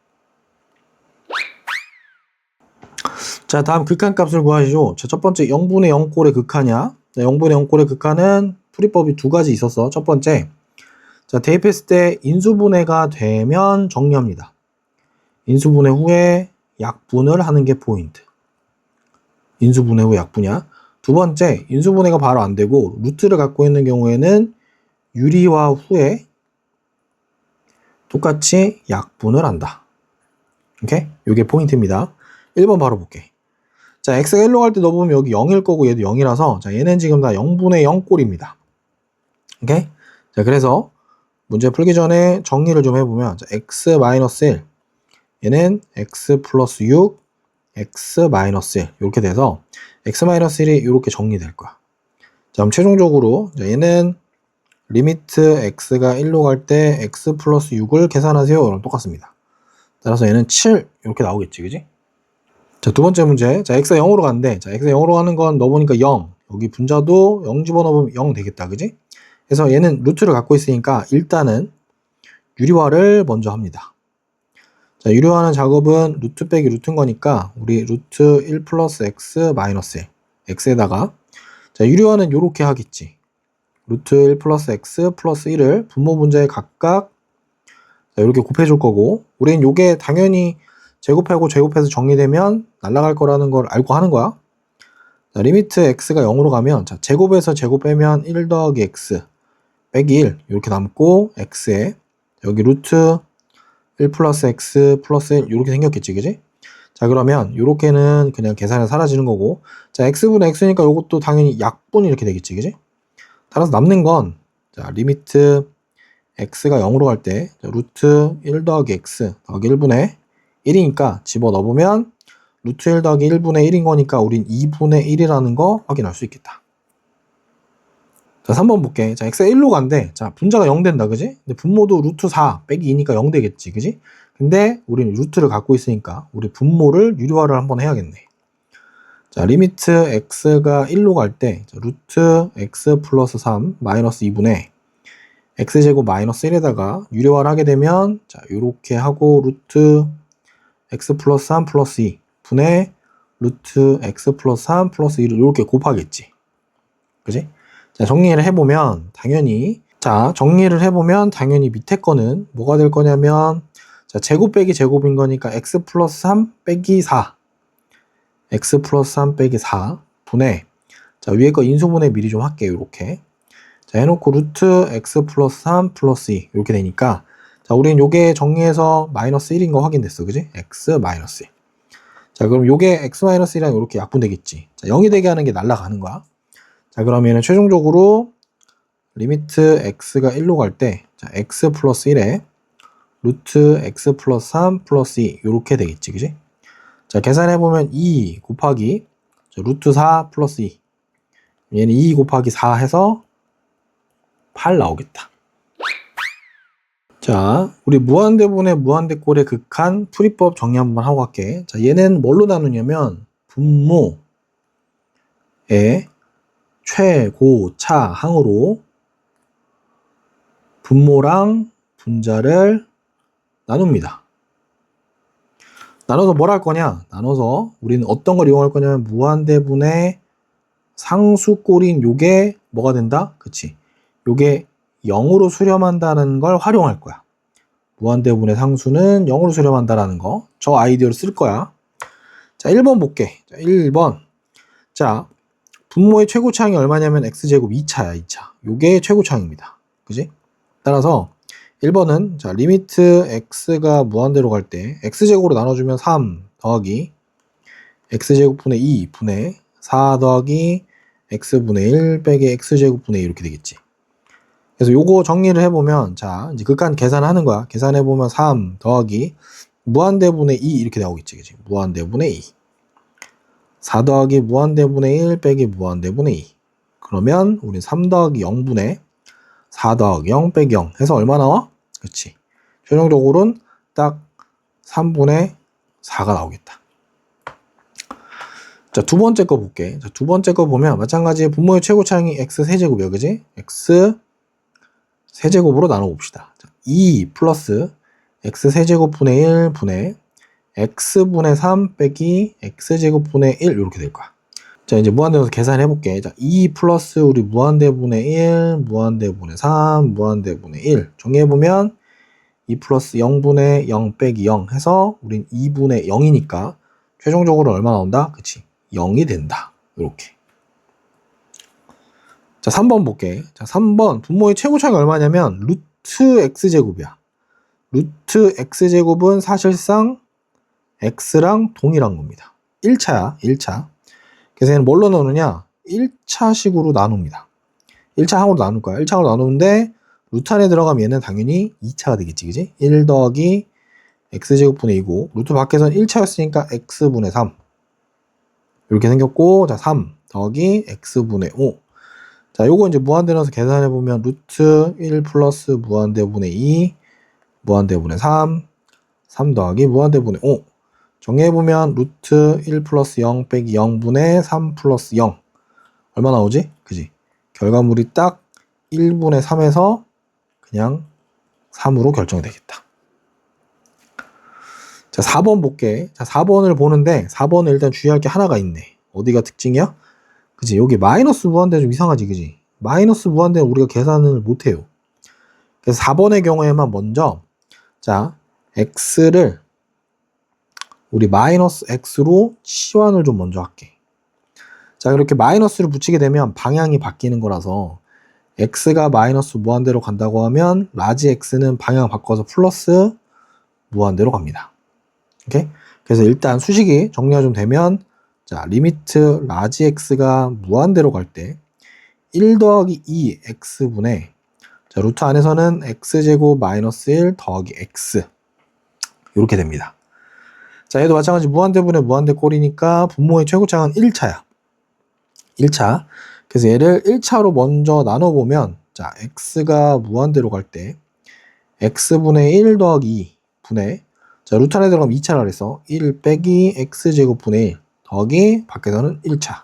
자, 다음 극한값을 구하시죠. 자, 첫 번째 0분의 0꼴의 극한이야. 자, 0분의 0꼴의 극한은 풀이법이 두 가지 있었어. 첫 번째, 자, 대입했을 때 인수분해가 되면 정리합니다. 인수분해 후에 약분을 하는 게 포인트. 인수분해 후 약분이야. 두 번째, 인수분해가 바로 안 되고 루트를 갖고 있는 경우에는 유리화 후에 똑같이 약분을 한다. 오케이? 이게 포인트입니다. 1번 바로 볼게. 자, x가 1로 갈 때 너 보면 여기 0일 거고 얘도 0이라서 자, 얘는 지금 다 0분의 0 꼴입니다. 오케이? 자, 그래서 문제 풀기 전에 정리를 좀 해보면 자, x-1 얘는 x 플러스 6 x-1 이렇게 돼서 x-1이 이렇게 정리될 거야. 자, 그럼 최종적으로 자, 얘는 리미트 x가 1로 갈 때 x 플러스 6을 계산하세요. 이랑 똑같습니다. 따라서 얘는 7 이렇게 나오겠지, 그지? 자, 두 번째 문제. 자, x가 0으로 가는데 자, x가 0으로 가는 건 넣어보니까 0 여기 분자도 0 집어넣으면 0 되겠다, 그지? 그래서 얘는 루트를 갖고 있으니까 일단은 유리화를 먼저 합니다. 자, 유리화하는 작업은 루트 빼기 루트인 거니까 우리 루트 1 플러스 x 마이너스 1 x에다가 자, 유리화는 요렇게 하겠지. 루트 1 플러스 x 플러스 1을 분모 분자에 각각 자, 이렇게 곱해줄 거고 우린 요게 당연히 제곱하고 제곱해서 정리되면 날아갈 거라는 걸 알고 하는 거야. 자, 리미트 x가 0으로 가면 자, 제곱에서 제곱 빼면 1 더하기 x 빼기 1 이렇게 남고 x에 여기 루트 1 플러스 x 플러스 1 이렇게 생겼겠지, 그지? 자, 그러면 요렇게는 그냥 계산에 사라지는 거고 자, x분의 x니까 요것도 당연히 약분 이렇게 되겠지, 그지? 따라서 남는 건 자, 리미트 x가 0으로 갈 때 루트 1 더하기 x 더하기 1분의 1이니까 집어넣어보면 루트 1 더하기 1분의 1인 거니까 우린 2분의 1이라는 거 확인할 수 있겠다. 자, 3번 볼게. 자, x가 1로 간대. 자, 분자가 0 된다, 그지? 근데 분모도 루트 4 빼기 2니까 0 되겠지, 그지? 근데 우리는 루트를 갖고 있으니까 우리 분모를 유리화를 한번 해야겠네. 자, 리미트 x가 1로 갈 때 루트 x 플러스 3 마이너스 2분의 x제곱 마이너스 1에다가 유리화를 하게 되면 자, 요렇게 하고 루트 x 플러스 3 플러스 2 분의 루트 x 플러스 3 플러스 2를 이렇게 곱하겠지, 그지? 자, 정리를 해보면 당연히 밑에 거는 뭐가 될 거냐면 자, 제곱 빼기 제곱인 거니까 x 플러스 3 빼기 4 x 플러스 3 빼기 4 분의 자, 위에 거 인수분해 미리 좀 할게요. 이렇게 자, 해놓고 루트 x 플러스 3 플러스 2 이렇게 되니까 자, 우린 요게 정리해서 마이너스 1인 거 확인됐어, 그지? x 마이너스 1. 자, 그럼 요게 x 마이너스 1이랑 이렇게 약분되겠지. 자, 0이 되게 하는 게 날라가는 거야. 자, 그러면은 최종적으로 리미트 x가 1로 갈 때 자, x 플러스 1에 루트 x 플러스 3 플러스 2 이렇게 되겠지, 그지? 자, 계산해보면 2 곱하기 자, 루트 4 플러스 2 얘는 2 곱하기 4 해서 8 나오겠다. 자, 우리 무한대분의 무한대꼴의 극한 풀이법 정리 한번 하고 갈게. 자, 얘는 뭘로 나누냐면 분모의 최고차항으로 분모랑 분자를 나눕니다. 나눠서 뭘 할 거냐? 나눠서 우리는 어떤 걸 이용할 거냐면 무한대분의 상수꼴인 요게 뭐가 된다? 그치? 요게 0으로 수렴한다는 걸 활용할 거야. 무한대분의 상수는 0으로 수렴한다라는 거. 저 아이디어를 쓸 거야. 자, 1번 볼게. 자, 1번. 자, 분모의 최고차항이 얼마냐면 x제곱 2차야, 2차. 요게 최고차항입니다. 그지? 따라서 1번은 자, 리미트 x가 무한대로 갈 때 x제곱으로 나눠주면 3 더하기 x제곱분의 2 분의 4 더하기 x분의 1 빼기 x제곱분의 2 이렇게 되겠지. 그래서 요거 정리를 해보면 자, 이제 극한 계산하는 거야. 계산해보면 3 더하기 무한대분의 2 이렇게 나오겠지, 그치? 무한대분의 2 4 더하기 무한대분의 1 빼기 무한대분의 2 그러면 우린 3 더하기 0분의 4 더하기 0 빼기 0 해서 얼마 나와? 그치? 최종적으로는 딱 3분의 4가 나오겠다. 자, 두 번째 거 볼게. 자, 두 번째 거 보면 마찬가지 분모의 최고차항이 x 세제곱이야, 그지? x 세제곱으로 나눠봅시다. 2 플러스 x 세제곱분의 1 분의 x분의 3 빼기 x제곱분의 1 이렇게 될 거야. 자, 이제 무한대에서 계산해 볼게. 자, 2 플러스 우리 무한대분의 1, 무한대분의 3, 무한대분의 1. 정리해보면 2 플러스 0분의 0 빼기 0 해서 우린 2분의 0이니까 최종적으로 얼마 나온다? 그치? 0이 된다. 이렇게. 자, 3번 볼게. 자, 3번 분모의 최고 차이가 얼마냐면 루트 x제곱이야. 루트 x제곱은 사실상 x랑 동일한 겁니다. 1차야, 1차. 그래서 얘는 뭘로 나누냐? 1차식으로 나눕니다. 1차 항으로 나눌 거야. 1차로 나누는데 루트 안에 들어가면 얘는 당연히 2차가 되겠지, 그지? 1 더하기 x제곱분의 2고 루트 밖에서는 1차였으니까 x분의 3 이렇게 생겼고, 자, 3 더하기 x분의 5. 자, 요거 이제 무한대 넣어서 계산해보면 루트 1 플러스 무한대분의 2 무한대분의 3 3 더하기 무한대분의 5. 정리해보면 루트 1 플러스 0 빼기 0분의 3 플러스 0 얼마 나오지? 그지? 결과물이 딱 1분의 3에서 그냥 3으로 결정이 되겠다. 자, 4번 볼게. 자, 4번을 보는데 4번은 일단 주의할 게 하나가 있네. 어디가 특징이야? 그지? 여기 마이너스 무한대 좀 이상하지, 그지? 마이너스 무한대는 우리가 계산을 못해요. 그래서 4번의 경우에만 먼저 자, x를 우리 마이너스 x로 치환을 좀 먼저 할게. 자, 이렇게 마이너스를 붙이게 되면 방향이 바뀌는 거라서 x가 마이너스 무한대로 간다고 하면 라지 x는 방향 바꿔서 플러스 무한대로 갑니다. 오케이? 그래서 일단 수식이 정리가 좀 되면 자, 리미트 라지 x가 무한대로 갈 때 1 더하기 2 x분의 자, 루트 안에서는 x제곱 마이너스 1 더하기 x 이렇게 됩니다. 자, 얘도 마찬가지 무한대분의 무한대 꼴이니까 분모의 최고차는 1차야. 1차. 그래서 얘를 1차로 먼저 나눠보면 자, x가 무한대로 갈 때 x분의 1 더하기 2 분의 자, 루트 안에 들어가면 2차라 그래서 1 빼기 x제곱분의 1 더하기 밖에서는 1차.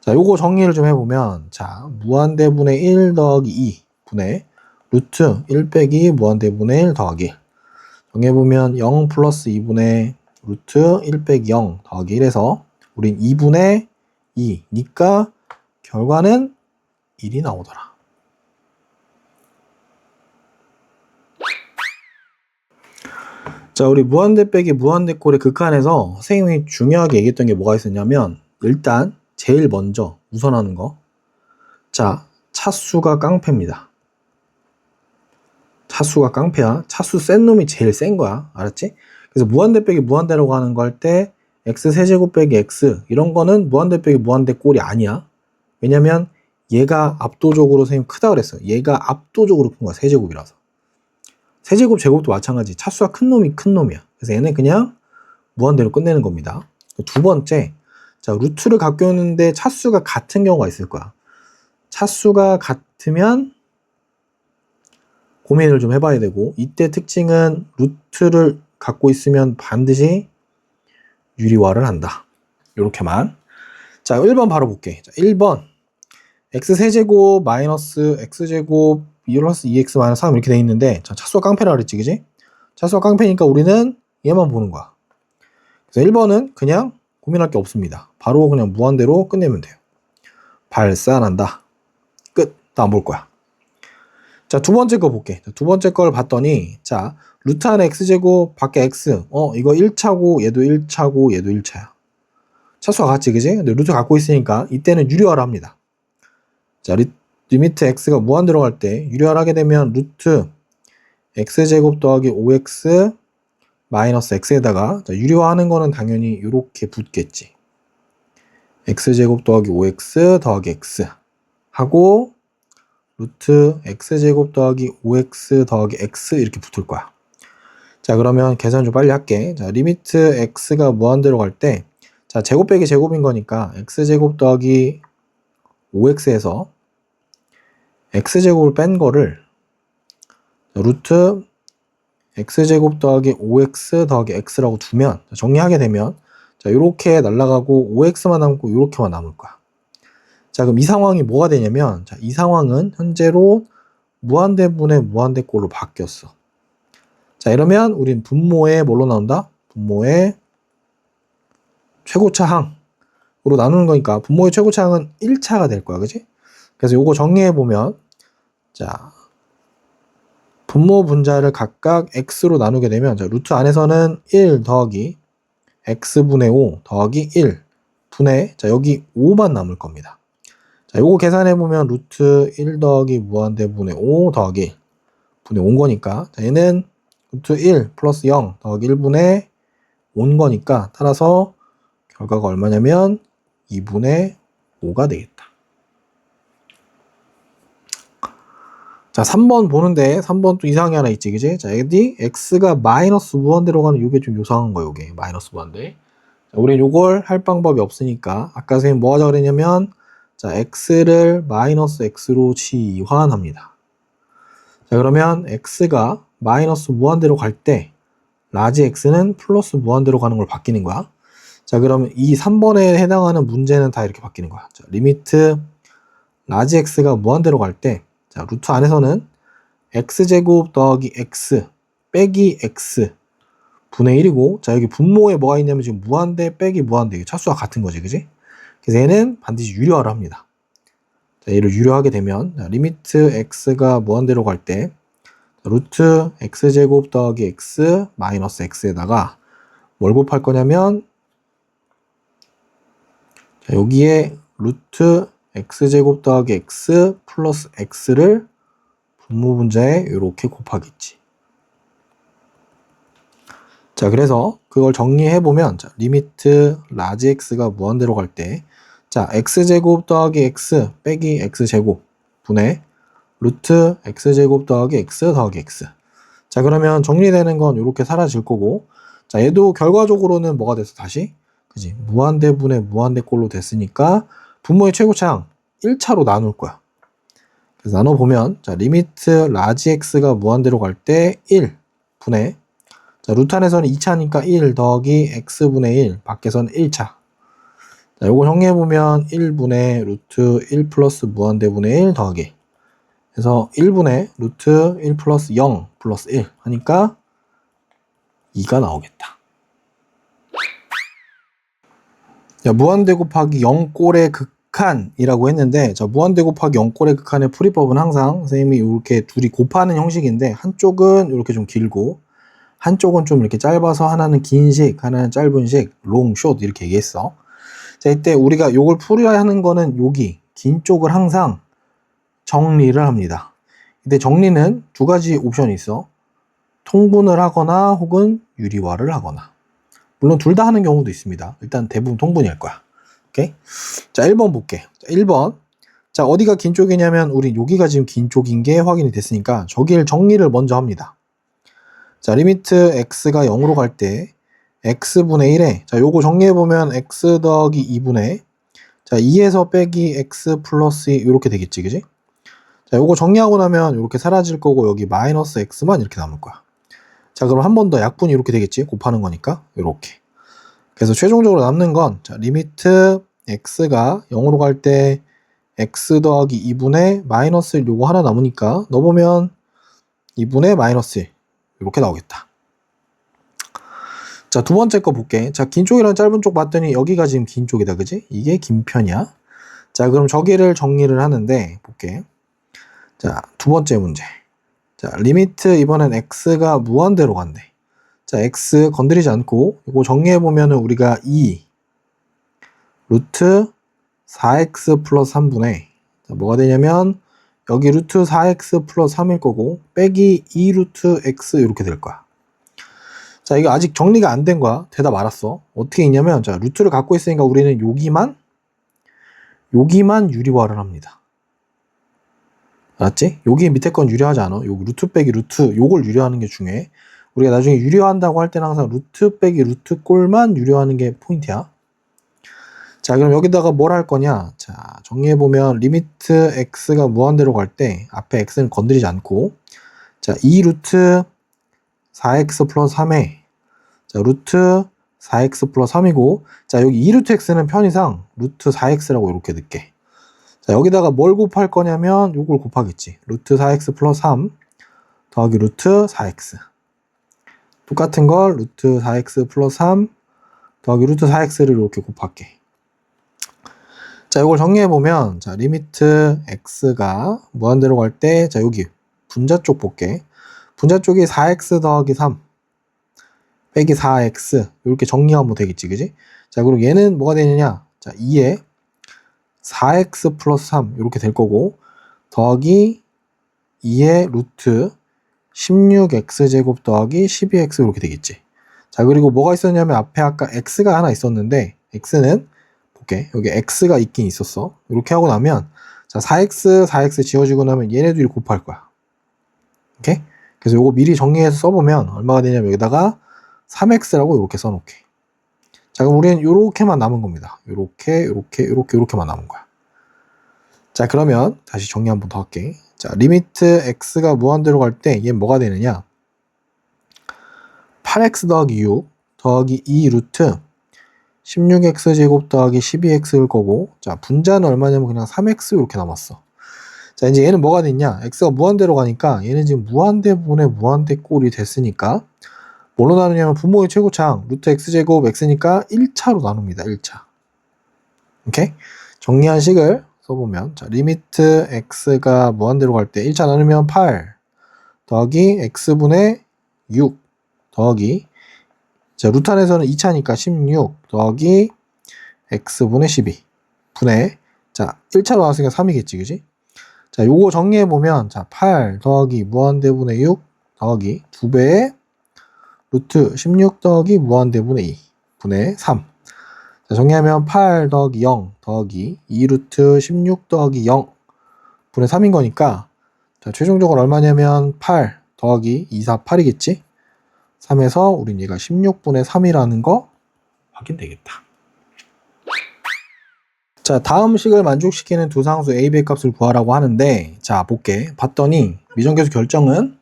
자, 요거 정리를 좀 해보면 자, 무한대분의 1 더하기 2 분의 루트 1 빼기 무한대분의 1 더하기 1 정리해보면 0 플러스 2분의 루트 1 빼기 0 더하기 1에서 우린 2분의 2니까 결과는 1이 나오더라. 자, 우리 무한대 빼기 무한대 꼴의 극한에서 선생님이 중요하게 얘기했던 게 뭐가 있었냐면 일단 제일 먼저 우선하는 거 자, 차수가 깡패입니다. 차수가 깡패야. 차수 센 놈이 제일 센 거야. 알았지? 그래서 무한대 빼기 무한대라고 하는 거 할 때 x 세제곱 빼기 x 이런 거는 무한대 빼기 무한대 꼴이 아니야. 왜냐면 얘가 압도적으로 선생님 크다 그랬어. 얘가 압도적으로 큰 거야. 세제곱이라서. 세제곱 제곱도 마찬가지. 차수가 큰 놈이 큰 놈이야. 그래서 얘는 그냥 무한대로 끝내는 겁니다. 두 번째, 자, 루트를 갖고 있는데 차수가 같은 경우가 있을 거야. 차수가 같으면 고민을 좀 해봐야 되고 이때 특징은 루트를 갖고 있으면 반드시 유리화를 한다. 요렇게만. 자, 1번 바로 볼게. 자, 1번 x세제곱 마이너스 x제곱 플러스 2x 마이너스 3 이렇게 돼 있는데 자, 차수가 깡패라 그랬지, 그지? 차수가 깡패니까 우리는 얘만 보는 거야. 그래서 1번은 그냥 고민할 게 없습니다. 바로 그냥 무한대로 끝내면 돼요. 발산한다. 끝. 다음 볼 거야. 자, 두 번째 거 볼게. 두 번째 걸 봤더니 자, 루트 안에 x제곱 밖에 x 이거 1차고 얘도 1차고 얘도 1차야. 차수가 같지, 그지? 근데 루트 갖고 있으니까 이때는 유리화를 합니다. 자, 리미트 x가 무한대로 갈 때 유리화를 하게 되면 루트 x제곱 더하기 5x 마이너스 x에다가 자, 유리화하는 거는 당연히 이렇게 붙겠지. x제곱 더하기 5x 더하기 x 하고 루트 x제곱 더하기 5x 더하기 x 이렇게 붙을 거야. 자, 그러면 계산 좀 빨리 할게. 자, 리미트 x가 무한대로 갈 때 자, 제곱 빼기 제곱인 거니까 x제곱 더하기 5x에서 x제곱을 뺀 거를 루트 x제곱 더하기 5x 더하기 x라고 두면 정리하게 되면 자, 요렇게 날아가고 5x만 남고 요렇게만 남을 거야. 자, 그럼 이 상황이 뭐가 되냐면 자, 이 상황은 현재로 무한대분의 무한대꼴로 바뀌었어. 자, 이러면 우린 분모에 뭘로 나온다? 분모에 최고차 항 나누는 거니까 분모의 최고차항은 1차가 될 거야. 그지? 그래서 요거 정리해보면, 자, 분모 분자를 각각 x로 나누게 되면, 자, 루트 안에서는 1 더하기 x분의 5 더하기 1 분의, 자, 여기 5만 남을 겁니다. 자, 요거 계산해보면 루트 1 더하기 무한대분의 5 더하기 1 분의 5 거니까, 자, 얘는 루트 1 플러스 0 더하기 1분의 5 거니까, 따라서 결과가 얼마냐면 2분의 5가 되겠다. 자, 3번 보는데 3번 또 이상한 게 하나 있지, 그지? 자, 여기 x가 마이너스 무한대로 가는 요게 좀 이상한 거예요, 요게. 마이너스 무한대. 자, 우린 요걸 할 방법이 없으니까 아까 선생님 뭐 하자 그랬냐면, 자, x를 마이너스 x로 치환합니다. 자, 그러면 x가 마이너스 무한대로 갈 때 라지 x는 플러스 무한대로 가는 걸 바뀌는 거야. 자, 그러면 이 3번에 해당하는 문제는 다 이렇게 바뀌는 거야. 자, 리미트 라지 x가 무한대로 갈 때, 자, 루트 안에서는 x제곱 더하기 x 빼기 x 분의 1이고, 자, 여기 분모에 뭐가 있냐면 지금 무한대 빼기 무한대, 차수와 같은 거지, 그지? 그래서 얘는 반드시 유료화를 합니다. 자, 얘를 유료하게 되면, 자, 리미트 x가 무한대로 갈 때, 루트 x제곱 더하기 x 마이너스 x에다가 뭘 곱할 거냐면, 자, 여기에 루트 x제곱 더하기 x 플러스 x를 분모 분자에 이렇게 곱하겠지. 자, 그래서 그걸 정리해보면, 자, 리미트 라지 x가 무한대로 갈 때, 자, x제곱 더하기 x 빼기 x제곱 분의 루트 x제곱 더하기 x 더하기 x. 자, 그러면 정리되는 건 이렇게 사라질 거고, 자, 얘도 결과적으로는 뭐가 됐어, 다시? 그지? 무한대분의 무한대꼴로 됐으니까 분모의 최고차항 1차로 나눌 거야. 그래서 나눠보면, 자, 리미트 라지 x가 무한대로 갈 때 1 분의, 자, 루트 안에서는 2차니까 1 더하기 x분의 1, 밖에서는 1차. 자, 요거 정리해보면 1분의 루트 1 플러스 무한대분의 1 더하기. 그래서 1분의 루트 1 플러스 0 플러스 1 하니까 2가 나오겠다. 자, 무한대 곱하기 0꼴의 극한이라고 했는데, 자, 무한대 곱하기 0꼴의 극한의 풀이법은 항상 선생님이 이렇게 둘이 곱하는 형식인데, 한쪽은 이렇게 좀 길고 한쪽은 좀 이렇게 짧아서 하나는 긴 식, 하나는 짧은 식, 롱, 숏 이렇게 얘기했어. 자, 이때 우리가 요걸 풀어야 하는 거는 여기 긴 쪽을 항상 정리를 합니다. 근데 정리는 두 가지 옵션이 있어. 통분을 하거나 혹은 유리화를 하거나. 물론 둘 다 하는 경우도 있습니다. 일단 대부분 통분일 거야. 오케이? 자, 1번 볼게. 자, 1번. 자, 어디가 긴 쪽이냐면 우리 여기가 지금 긴 쪽인 게 확인이 됐으니까 저기를 정리를 먼저 합니다. 자, 리미트 x가 0으로 갈 때 x분의 1에, 자, 요거 정리해보면 x 더하기 2분의, 자, 2에서 빼기 x 플러스 2 이렇게 되겠지, 그지? 자, 요거 정리하고 나면 이렇게 사라질 거고 여기 마이너스 x만 이렇게 남을 거야. 자, 그럼 한 번 더 약분이 이렇게 되겠지? 곱하는 거니까 이렇게. 그래서 최종적으로 남는 건, 자, 리미트 x가 0으로 갈 때 x 더하기 2분의 마이너스 1 요거 하나 남으니까 넣어보면 2분의 마이너스 1 이렇게 나오겠다. 자, 두 번째 거 볼게. 자, 긴 쪽이랑 짧은 쪽 봤더니 여기가 지금 긴 쪽이다, 그지? 이게 긴 편이야. 자, 그럼 저기를 정리를 하는데 볼게. 자, 두 번째 문제. 자, 리미트 이번엔 x가 무한대로 간대. 자, x 건드리지 않고 이거 정리해보면은 우리가 2 루트 4x 플러스 3분의, 자, 뭐가 되냐면 여기 루트 4x 플러스 3일 거고 빼기 2 루트 x 이렇게 될 거야. 자, 이거 아직 정리가 안 된 거야. 대답 알았어. 어떻게 있냐면, 자, 루트를 갖고 있으니까 우리는 여기만 유리화를 합니다. 알았지? 여기 밑에 건 유리하지 않아. 여기 루트 빼기 루트, 요걸 유리하는 게 중요해. 우리가 나중에 유리화한다고 할 때는 항상 루트 빼기 루트 꼴만 유리화하는 게 포인트야. 자, 그럼 여기다가 뭘 할 거냐? 자, 정리해보면 리미트 x가 무한대로 갈 때 앞에 x는 건드리지 않고, 자, 2 루트 4x 플러스 3에, 자, 루트 4x 플러스 3이고, 자, 여기 2 루트 x는 편의상 루트 4x라고 이렇게 넣게. 자, 여기다가 뭘 곱할 거냐면 요걸 곱하겠지. 루트 4x 플러스 3 더하기 루트 4x. 똑같은 걸 루트 4x 플러스 3 더하기 루트 4x를 이렇게 곱할게. 자, 이걸 정리해보면, 자, 리미트 x가 무한대로 갈 때, 자, 여기 분자 쪽 볼게. 분자 쪽이 4x 더하기 3 빼기 4x 이렇게 정리하면 되겠지, 그지? 자, 그리고 얘는 뭐가 되느냐? 자, 2에 4x 플러스 3 이렇게 될 거고, 더하기 2의 루트 16x제곱 더하기 12x 이렇게 되겠지. 자, 그리고 뭐가 있었냐면 앞에 아까 x가 하나 있었는데, x는 볼게. 여기 x가 있긴 있었어. 이렇게 하고 나면, 자, 4x 지워지고 나면 얘네들이 곱할 거야. 오케이? 그래서 요거 미리 정리해서 써보면 얼마가 되냐면 여기다가 3x라고 이렇게 써놓게. 자, 그럼 우리는 요렇게만 남은 겁니다. 요렇게만 남은 거야. 자, 그러면 다시 정리 한번 더 할게. 자, 리미트 x가 무한대로 갈 때 얘 뭐가 되느냐? 8x 더하기 6 더하기 2 루트 16x제곱 더하기 12x일 거고, 자, 분자는 얼마냐면 그냥 3x 이렇게 남았어. 자, 이제 얘는 뭐가 됐냐? x가 무한대로 가니까 얘는 지금 무한대분의 무한대꼴이 됐으니까 뭘로 나누냐면 분모의 최고창 루트 x제곱 x니까 1차로 나눕니다. 1차. 오케이? 정리한 식을 써보면, 자, 리미트 x가 무한대로 갈 때 1차 나누면 8 더하기 x분의 6 더하기, 자, 루트 안에서는 2차니까 16 더하기 x분의 12 분의, 자, 1차로 나왔으니까 3이겠지, 그지? 자, 요거 정리해보면, 자, 8 더하기 무한대분의 6 더하기 2배의 루트 16 더하기 무한대분의 2 분의 3. 자, 정리하면 8 더하기 0 더하기 2 루트 16 더하기 0 분의 3인 거니까, 자, 최종적으로 얼마냐면 8 더하기 2, 4, 8이겠지? 3에서 우린 얘가 16분의 3이라는 거 확인되겠다. 자, 다음 식을 만족시키는 두 상수 A, B의 값을 구하라고 하는데, 자, 볼게. 봤더니 미정계수 결정은,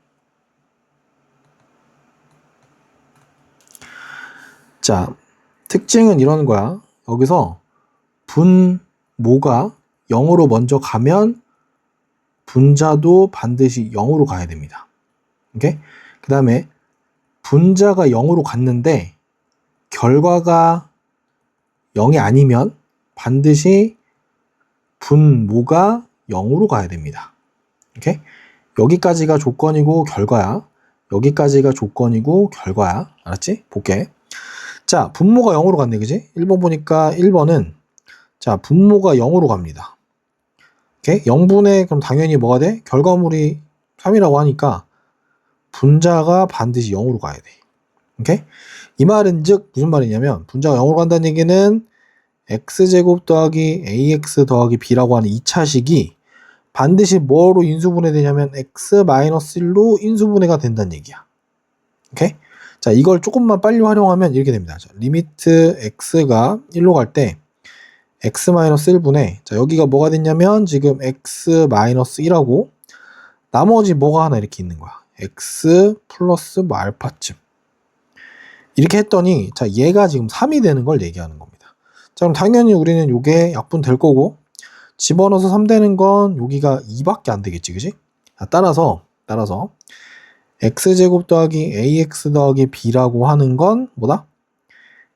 자, 특징은 이런 거야. 여기서 분모가 0으로 먼저 가면 분자도 반드시 0으로 가야 됩니다. 오케이? 그 다음에 분자가 0으로 갔는데 결과가 0이 아니면 반드시 분모가 0으로 가야 됩니다. 오케이? 여기까지가 조건이고 결과야. 여기까지가 조건이고 결과야. 알았지? 볼게. 자, 분모가 0으로 갔네, 그지? 1번 보니까 1번은, 자, 분모가 0으로 갑니다. 오케이? 0분의, 그럼 당연히 뭐가 돼? 결과물이 3이라고 하니까 분자가 반드시 0으로 가야 돼. 오케이? 이 말은 즉 무슨 말이냐면, 분자가 0으로 간다는 얘기는 x제곱 더하기 ax 더하기 b라고 하는 2차식이 반드시 뭐로 인수분해되냐면 x-1로 인수분해가 된다는 얘기야. 오케이? 자, 이걸 조금만 빨리 활용하면 이렇게 됩니다. 자, 리미트 x가 1로 갈 때 x-1분의, 자, 여기가 뭐가 됐냐면 지금 x-1하고 나머지 뭐가 하나 이렇게 있는 거야. x 플러스 뭐 알파쯤. 이렇게 했더니, 자, 얘가 지금 3이 되는 걸 얘기하는 겁니다. 자, 그럼 당연히 우리는 요게 약분 될 거고, 집어넣어서 3 되는 건 여기가 2밖에 안 되겠지, 그지? 자, 따라서 x제곱 더하기 ax 더하기 b라고 하는 건 뭐다?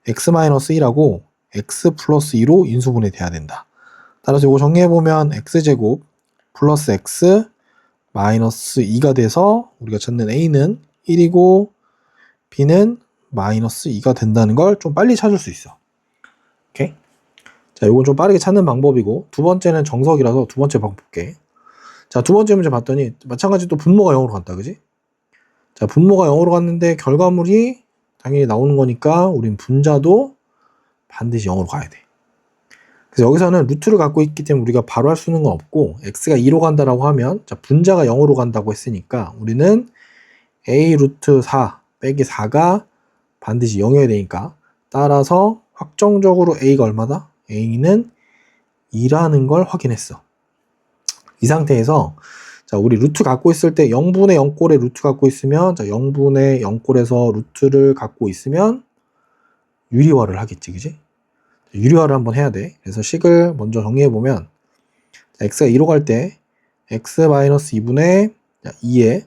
x-1하고 x 플러스 2로 인수분해 돼야 된다. 따라서 이거 정리해보면 x제곱 플러스 x 마이너스 2가 돼서 우리가 찾는 a는 1이고 b는 마이너스 2가 된다는 걸 좀 빨리 찾을 수 있어. 오케이? 자, 이건 좀 빠르게 찾는 방법이고, 두 번째는 정석이라서 두 번째 방법 볼게. 자, 두 번째 문제 봤더니 마찬가지로 또 분모가 0으로 갔다, 그지? 자, 분모가 0으로 갔는데 결과물이 당연히 나오는 거니까 우린 분자도 반드시 0으로 가야 돼. 그래서 여기서는 루트를 갖고 있기 때문에 우리가 바로 할 수 있는 건 없고, x가 2로 간다라고 하면, 자, 분자가 0으로 간다고 했으니까 우리는 a 루트 4 빼기 4가 반드시 0이어야 되니까, 따라서 확정적으로 a가 얼마다? a는 2라는 걸 확인했어. 이 상태에서, 자, 우리 루트 갖고 있을 때 0분의 0꼴에 루트 갖고 있으면, 자, 0분의 0꼴에서 루트를 갖고 있으면 유리화를 하겠지, 그지? 유리화를 한번 해야 돼. 그래서 식을 먼저 정리해보면, 자, x가 2로 갈 때 x-2분의 2에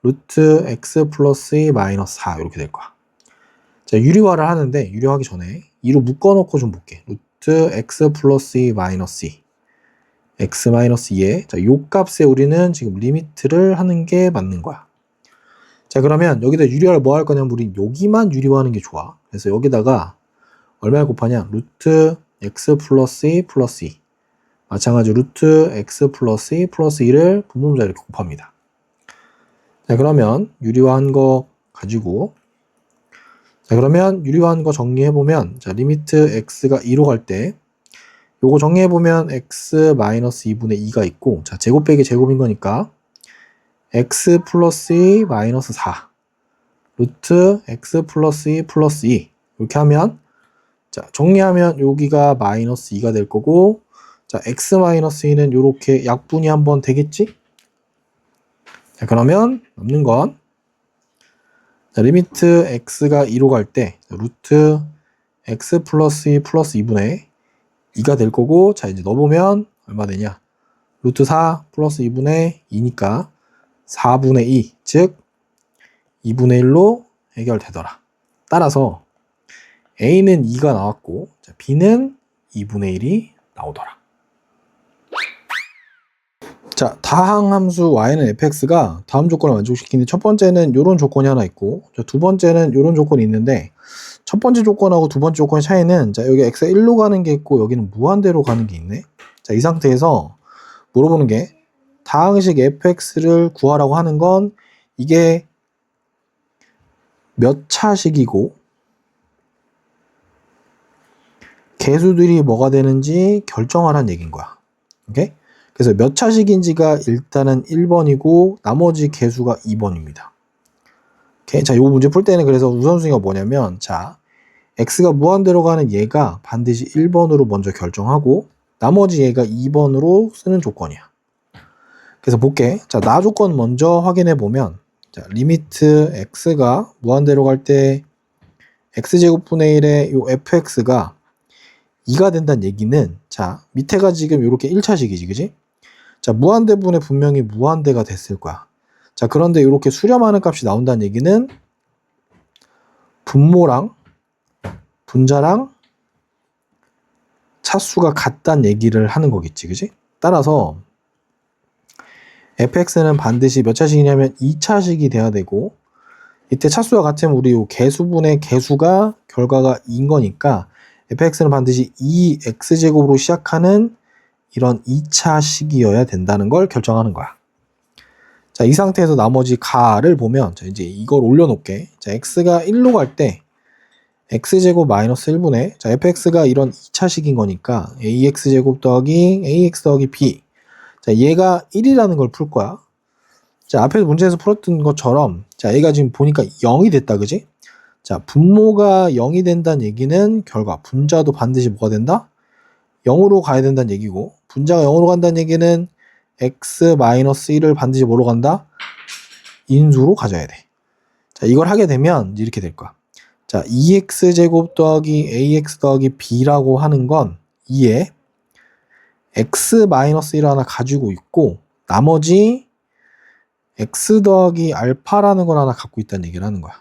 루트 x 플러스 2 4 이렇게 될 거야. 자, 유리화를 하는데 유리화하기 전에 2로 묶어놓고 좀 볼게. 루트 x 플러스 2 마이너스 2 x 마이너스 2에 자, 요 값에 우리는 지금 리미트를 하는 게 맞는 거야. 자, 그러면 여기다 유리화를 뭐 할 거냐면 우린 여기만 유리화하는 게 좋아. 그래서 여기다가 얼마를 곱하냐? 루트 x 플러스 2 플러스 2 마찬가지로 루트 x 플러스 2 플러스 2를 분모자 이렇게 곱합니다. 자, 그러면 유리화한 거 가지고 자, 그러면 유리화한 거 정리해보면 자, 리미트 x가 2로 갈 때 요거 정리해보면 x 마이너스 2분의 2가 있고 자, 제곱 빼기 제곱인 거니까 x 플러스 2 마이너스 4 루트 x 플러스 2 플러스 2 이렇게 하면 자, 정리하면 여기가 마이너스 2가 될 거고 자, x 마이너스 2는 이렇게 약분이 한번 되겠지? 자, 그러면 남는 건 자, 리미트 x가 2로 갈 때 루트 x 플러스 2 플러스 2분의 2가 될 거고 자, 이제 넣어보면 얼마 되냐? 루트 4 플러스 2분의 2니까 4분의 2, 즉 2분의 1로 해결되더라. 따라서 a는 2가 나왔고 자, b는 2분의 1이 나오더라. 자, 다항 함수 y는 fx가 다음 조건을 만족시키는데 첫 번째는 이런 조건이 하나 있고 두 번째는 이런 조건이 있는데 첫 번째 조건하고 두 번째 조건의 차이는 자, 여기 x가 1로 가는 게 있고 여기는 무한대로 가는 게 있네. 자, 이 상태에서 물어보는 게 다항식 fx를 구하라고 하는 건 이게 몇 차식이고 개수들이 뭐가 되는지 결정하라는 얘기인 거야. 오케이? 그래서 몇 차식인지가 일단은 1번이고 나머지 개수가 2번입니다. 오케이? 자, 이 문제 풀 때는 그래서 우선순위가 뭐냐면 자, x가 무한대로 가는 얘가 반드시 1번으로 먼저 결정하고 나머지 얘가 2번으로 쓰는 조건이야. 그래서 볼게. 자, 나 조건 먼저 확인해 보면 자, 리미트 x가 무한대로 갈 때 x제곱분의 1의 요 fx가 2가 된다는 얘기는 자, 밑에가 지금 이렇게 1차식이지, 그지? 자, 무한대분에 분명히 무한대가 됐을 거야. 자, 그런데 이렇게 수렴하는 값이 나온다는 얘기는 분모랑 분자랑 차수가 같다는 얘기를 하는 거겠지, 그지? 따라서 fx는 반드시 몇 차식이냐면 2차식이 돼야 되고 이때 차수가 같으면 우리 요 개수분의 개수가 결과가 2인 거니까 fx는 반드시 2x제곱으로 시작하는 이런 2차식이어야 된다는 걸 결정하는 거야. 자, 이 상태에서 나머지 가를 보면 자, 이제 이걸 올려놓을게. 자, x가 1로 갈 때 x제곱 마이너스 1분의 자, fx가 이런 2차식인 거니까 ax제곱 더하기 ax 더하기 b 자, 얘가 1이라는 걸 풀 거야. 자, 앞에 문제에서 풀었던 것처럼 자, 얘가 지금 보니까 0이 됐다, 그지? 자, 분모가 0이 된다는 얘기는 결과 분자도 반드시 뭐가 된다? 0으로 가야 된다는 얘기고 분자가 0으로 간다는 얘기는 x-1을 반드시 뭐로 간다? 인수로 가져야 돼. 자, 이걸 하게 되면 이렇게 될 거야. 자, 2x제곱 더하기 ax 더하기 b라고 하는 건 2에 x-1을 하나 가지고 있고 나머지 x 더하기 알파라는 걸 하나 갖고 있다는 얘기를 하는 거야.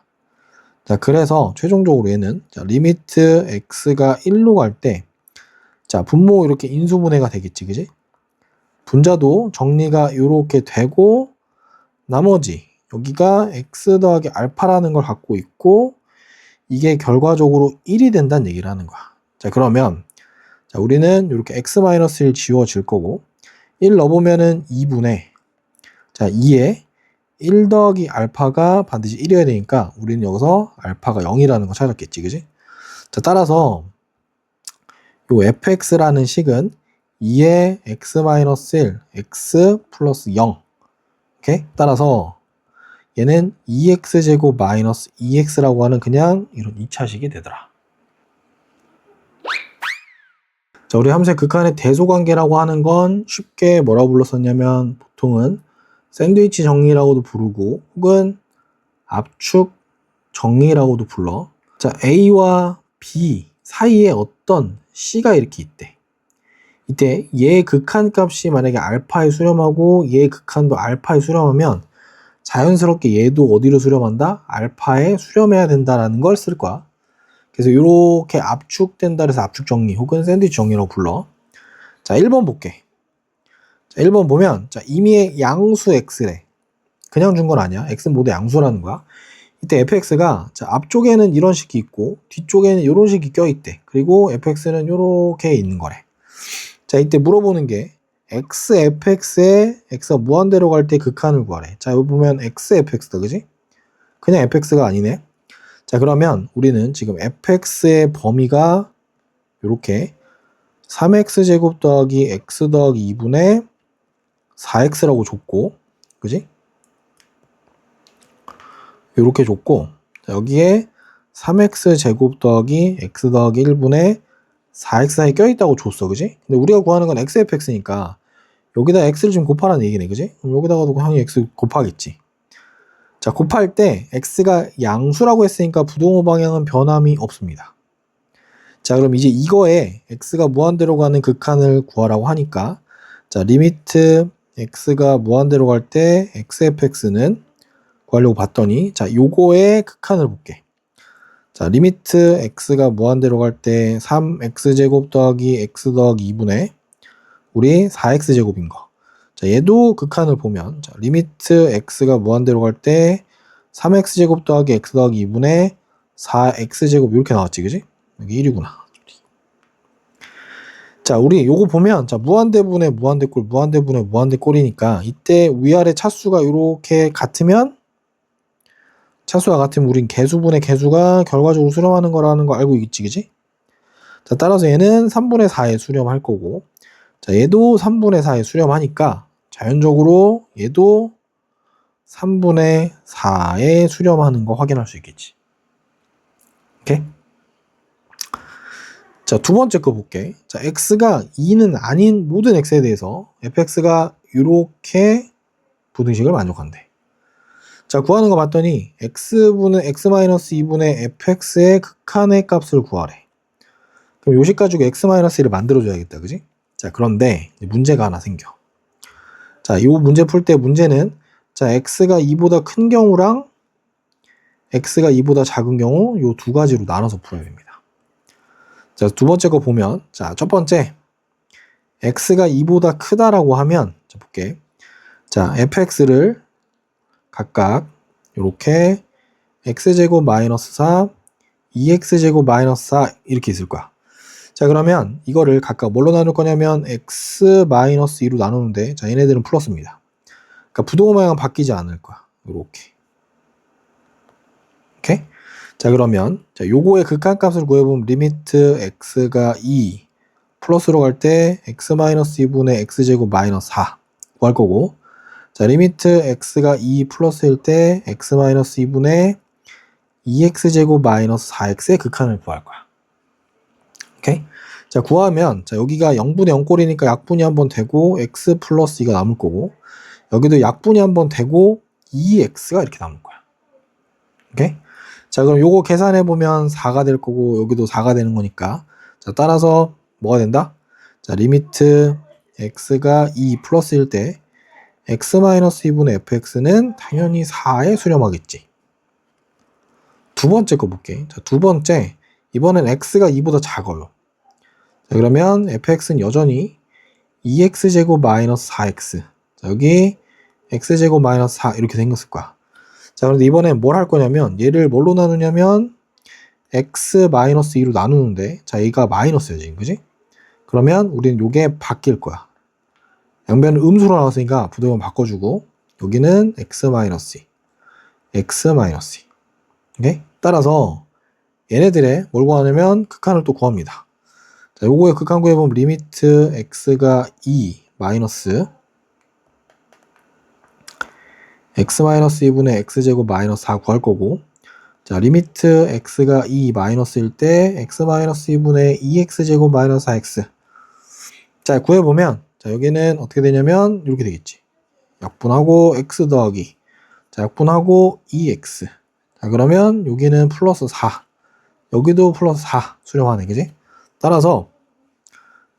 자, 그래서 최종적으로 얘는 자, 리미트 x가 1로 갈 때 자, 분모 이렇게 인수분해가 되겠지, 그지? 분자도 정리가 이렇게 되고 나머지 여기가 x 더하기 알파라는 걸 갖고 있고 이게 결과적으로 1이 된다는 얘기를 하는 거야. 자, 그러면 자, 우리는 이렇게 x-1 지워질 거고 1 넣어보면은 2분의 자, 2에 1 더하기 알파가 반드시 1이어야 되니까 우리는 여기서 알파가 0이라는 거 찾았겠지, 그지? 자, 따라서 요 fx라는 식은 2의 x-1, x 플러스 0 오케이? 따라서 얘는 2x제곱 마이너스 2x라고 하는 그냥 이런 2차식이 되더라. 자, 우리 함수의 극한의 대소관계라고 하는 건 쉽게 뭐라고 불렀었냐면 보통은 샌드위치 정리라고도 부르고 혹은 압축 정리라고도 불러. 자, A와 B 사이에 어떤 C가 이렇게 있대. 이때 얘의 극한값이 만약에 알파에 수렴하고 얘의 극한도 알파에 수렴하면 자연스럽게 얘도 어디로 수렴한다? 알파에 수렴해야 된다라는 걸 쓸 거야. 그래서 이렇게 압축된다 그래서 압축 정리 혹은 샌드위치 정리라고 불러. 자, 1번 볼게. 자, 1번 보면 자, 이미 양수 x래. 그냥 준 건 아니야. x는 모두 양수라는 거야. 이때 fx가 자, 앞쪽에는 이런 식이 있고 뒤쪽에는 이런 식이 껴있대. 그리고 fx는 이렇게 있는 거래. 자, 이때 물어보는 게 fx에 x가 무한대로 갈 때 극한을 구하래. 자, 여기 보면 fx다, 그지? 그냥 fx가 아니네. 자, 그러면 우리는 지금 fx의 범위가 이렇게 3x제곱 더하기 x 더하기 2분의 4x라고 줬고, 그지? 이렇게 줬고, 자, 여기에 3x제곱 더하기 x 더하기 1분의 4x 사이에 껴있다고 줬어, 그지? 근데 우리가 구하는 건 xfx니까 여기다 x를 좀 곱하라는 얘기네, 그지? 그럼 여기다가도 그냥 x 곱하겠지. 자, 곱할 때 x가 양수라고 했으니까 부동호 방향은 변함이 없습니다. 자, 그럼 이제 이거에 x가 무한대로 가는 극한을 구하라고 하니까 자, 리미트 x가 무한대로 갈 때 xfx는 구하려고 봤더니 자, 요거의 극한을 볼게. 자, 리미트 x가 무한대로 갈 때 3x제곱 더하기 x 더하기 2분의 우리 4x제곱인 거. 자, 얘도 극한을 보면 자, 리미트 x가 무한대로 갈 때 3x제곱 더하기 x 더하기 2분의 4x제곱 이렇게 나왔지, 그지? 여기 1이구나. 자, 우리 요거 보면 자, 무한대분의 무한대꼴, 무한대분의 무한대꼴이니까 이때 위아래 차수가 이렇게 같으면 차수가 같으면 우린 개수분의 개수가 결과적으로 수렴하는 거라는 거 알고 있지, 그지? 자, 따라서 얘는 3분의 4에 수렴할 거고 자, 얘도 3분의 4에 수렴하니까 자연적으로 얘도 3분의 4에 수렴하는 거 확인할 수 있겠지. 오케이? 자, 두 번째 거 볼게. 자, x가 2는 아닌 모든 x에 대해서 fx가 이렇게 부등식을 만족한대. 자, 구하는 거 봤더니 x분은 x-2분의 fx의 극한의 값을 구하래. 그럼 요식 가지고 x-1을 만들어줘야겠다, 그지? 자, 그런데 문제가 하나 생겨. 자, 이 문제 풀 때 문제는 자, x가 2보다 큰 경우랑 x가 2보다 작은 경우 요 두 가지로 나눠서 풀어야 됩니다. 자, 두 번째 거 보면 자, 첫 번째 x가 2보다 크다라고 하면 자, 볼게. 자, fx를 각각 이렇게 x제곱 마이너스 4, 2x제곱 마이너스 4 이렇게 있을 거야. 자, 그러면 이거를 각각 뭘로 나눌 거냐면 x-2로 나누는데 자, 얘네들은 플러스입니다. 그러니까 부동호 방향은 바뀌지 않을 거야. 이렇게. 오케이? 자, 그러면 자, 요거의 극한값을 구해보면 리미트 x가 2 플러스로 갈 때 x-2분의 x제곱 마이너스 4 구할 거고 자, 리미트 x가 2 플러스일 때 x-2분의 2x제곱 마이너스 4x의 극한을 구할 거야. 오케이? 자, 구하면 자, 여기가 0분의 0꼴이니까 약분이 한번 되고 x 플러스 2가 남을 거고 여기도 약분이 한번 되고 2x가 이렇게 남을 거야. 오케이? 자, 그럼 요거 계산해 보면 4가 될 거고 여기도 4가 되는 거니까 자, 따라서 뭐가 된다? 자, 리미트 x가 2 플러스일 때 x-2분의 fx는 당연히 4에 수렴하겠지. 두 번째 거 볼게. 자, 두 번째 이번엔 x가 2보다 작아요. 자, 그러면 fx는 여전히 2x제곱 마이너스 4x 자, 여기 x제곱 마이너스 4 이렇게 생겼을 거야. 자, 그런데 이번엔 뭘 할 거냐면 얘를 뭘로 나누냐면 x-2로 나누는데 자, 얘가 마이너스야 지금, 그지? 그러면 우리는 요게 바뀔 거야. 양변은 음수로 나왔으니까 부등호 바꿔주고 여기는 x-2 x-2 오케이? 따라서 얘네들의 뭘 구하냐면 극한을 또 구합니다. 자, 요거의 극한 구해보면 리미트 x가 2 마이너스 x-2분의 x제곱 마이너스 4 구할 거고 자, 리미트 x가 2 마이너스일 때 x-2분의 2x제곱 마이너스 4x 자, 구해보면 자, 여기는 어떻게 되냐면 이렇게 되겠지. 약분하고 x 더하기 자, 약분하고 2x 자, 그러면 여기는 플러스 4 여기도 플러스 4 수렴하네, 그지? 따라서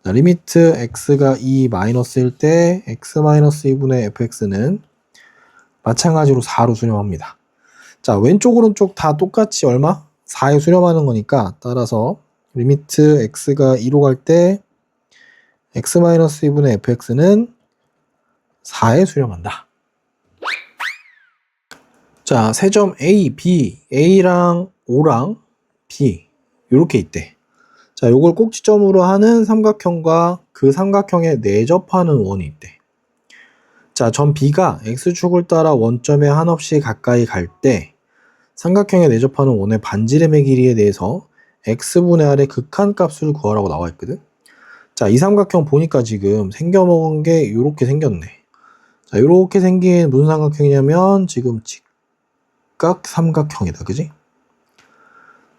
자, 리미트 x가 2 마이너스일 때 x-2분의 fx는 마찬가지로 4로 수렴합니다. 자, 왼쪽 오른쪽 다 똑같이 얼마? 4에 수렴하는 거니까 따라서 리미트 x가 2로 갈 때 x-2분의 fx는 4에 수렴한다. 자, 세 점 A, B, A랑 O랑 B 이렇게 있대. 자, 요걸 꼭지점으로 하는 삼각형과 그 삼각형에 내접하는 원이 있대. 자, 점 B가 x축을 따라 원점에 한없이 가까이 갈 때 삼각형에 내접하는 원의 반지름의 길이에 대해서 x분의 r의 극한값을 구하라고 나와 있거든. 자, 이 삼각형 보니까 지금 생겨먹은 게 이렇게 생겼네. 자, 이렇게 생긴 무슨 삼각형이냐면 지금 직각 삼각형이다, 그지?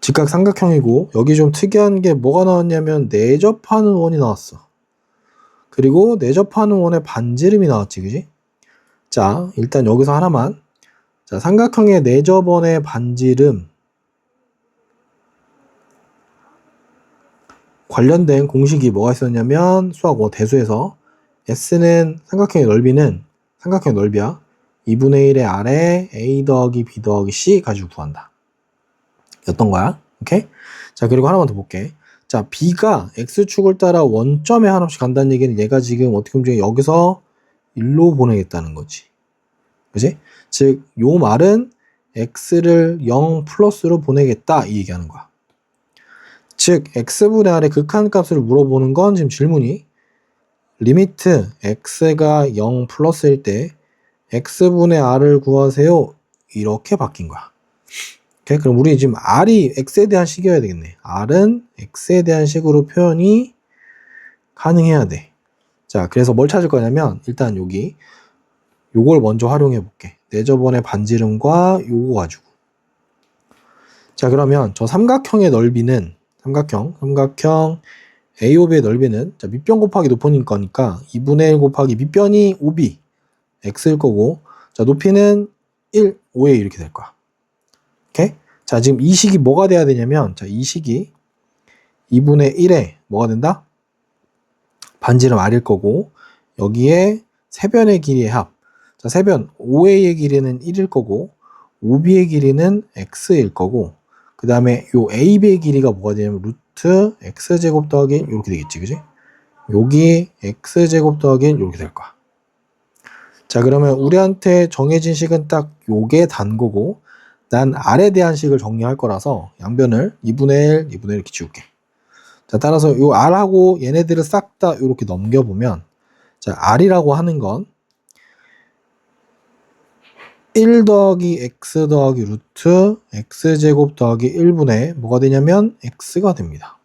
직각 삼각형이고 여기 좀 특이한 게 뭐가 나왔냐면 내접하는 원이 나왔어. 그리고 내접하는 원의 반지름이 나왔지, 그지? 자, 일단 여기서 하나만. 자, 삼각형의 내접원의 반지름 관련된 공식이 뭐가 있었냐면 수학 대수에서 S는 삼각형의 넓이야. 2분의 1의 R에 A 더하기 B 더하기 C 가지고 구한다. 였던 거야. 오케이? 자, 그리고 하나만 더 볼게. 자, B가 X축을 따라 원점에 한없이 간다는 얘기는 얘가 지금 어떻게 보면 여기서 1로 보내겠다는 거지. 그지? 즉, 요 말은 X를 0 플러스로 보내겠다. 이 얘기하는 거야. 즉, X분의 R의 극한값을 물어보는 건 지금 질문이 리미트 X가 0 플러스일 때 X분의 R을 구하세요. 이렇게 바뀐 거야. 오케이? 그럼 우리 지금 R이 X에 대한 식이어야 되겠네. R은 X에 대한 식으로 표현이 가능해야 돼. 자, 그래서 뭘 찾을 거냐면 일단 여기 요걸 먼저 활용해 볼게. 내접원의 반지름과 요거 가지고. 자, 그러면 저 삼각형의 넓이는 삼각형 AOB의 넓이는 자, 밑변 곱하기 높은 거니까 2분의 1 곱하기 밑변이 5B X일 거고 자, 높이는 1, 5A 이렇게 될 거야. 오케이? 자, 지금 이 식이 뭐가 돼야 되냐면 자, 이 식이 2분의 1에 뭐가 된다? 반지름 R일 거고 여기에 세변의 길이의 합. 자, 세변 5A의 길이는 1일 거고 5B의 길이는 X일 거고 그 다음에 요 AB의 길이가 뭐가 되냐면 루트 X제곱 더하기 1 이렇게 되겠지, 그지? 여기 X제곱 더하기 1 이렇게 될 거야. 자, 그러면 우리한테 정해진 식은 딱 요게 단 거고 난 R에 대한 식을 정리할 거라서 양변을 2분의 1, 2분의 1 이렇게 지울게. 자, 따라서 요 R하고 얘네들을 싹 다 이렇게 넘겨보면 자, R이라고 하는 건 1 더하기 X 더하기 루트 X제곱 더하기 1분의 뭐가 되냐면 X가 됩니다.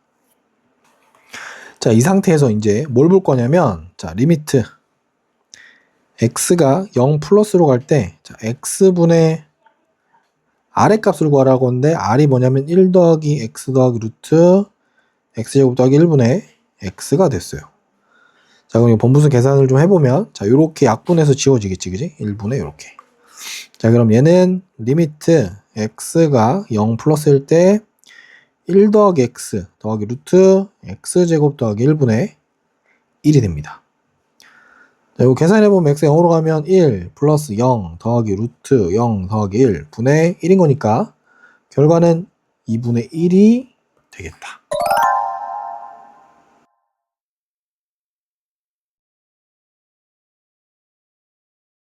자, 이 상태에서 이제 뭘 볼 거냐면 자, 리미트 X가 0 플러스로 갈 때 자, X분의 R의 값을 구하라고 하는데 R이 뭐냐면 1 더하기 X 더하기 루트 X제곱 더하기 1분의 X가 됐어요. 자, 그럼 번분수 계산을 좀 해보면 자, 요렇게 약분해서 지워지겠지, 그지? 1분의 요렇게. 자, 그럼 얘는 리미트 X가 0 플러스일 때 1 더하기 X 더하기 루트 X제곱 더하기 1분의 1이 됩니다. 자, 이거 계산해보면 X가 0으로 가면 1 플러스 0 더하기 루트 0 더하기 1 분의 1인 거니까 결과는 2분의 1이 되겠다.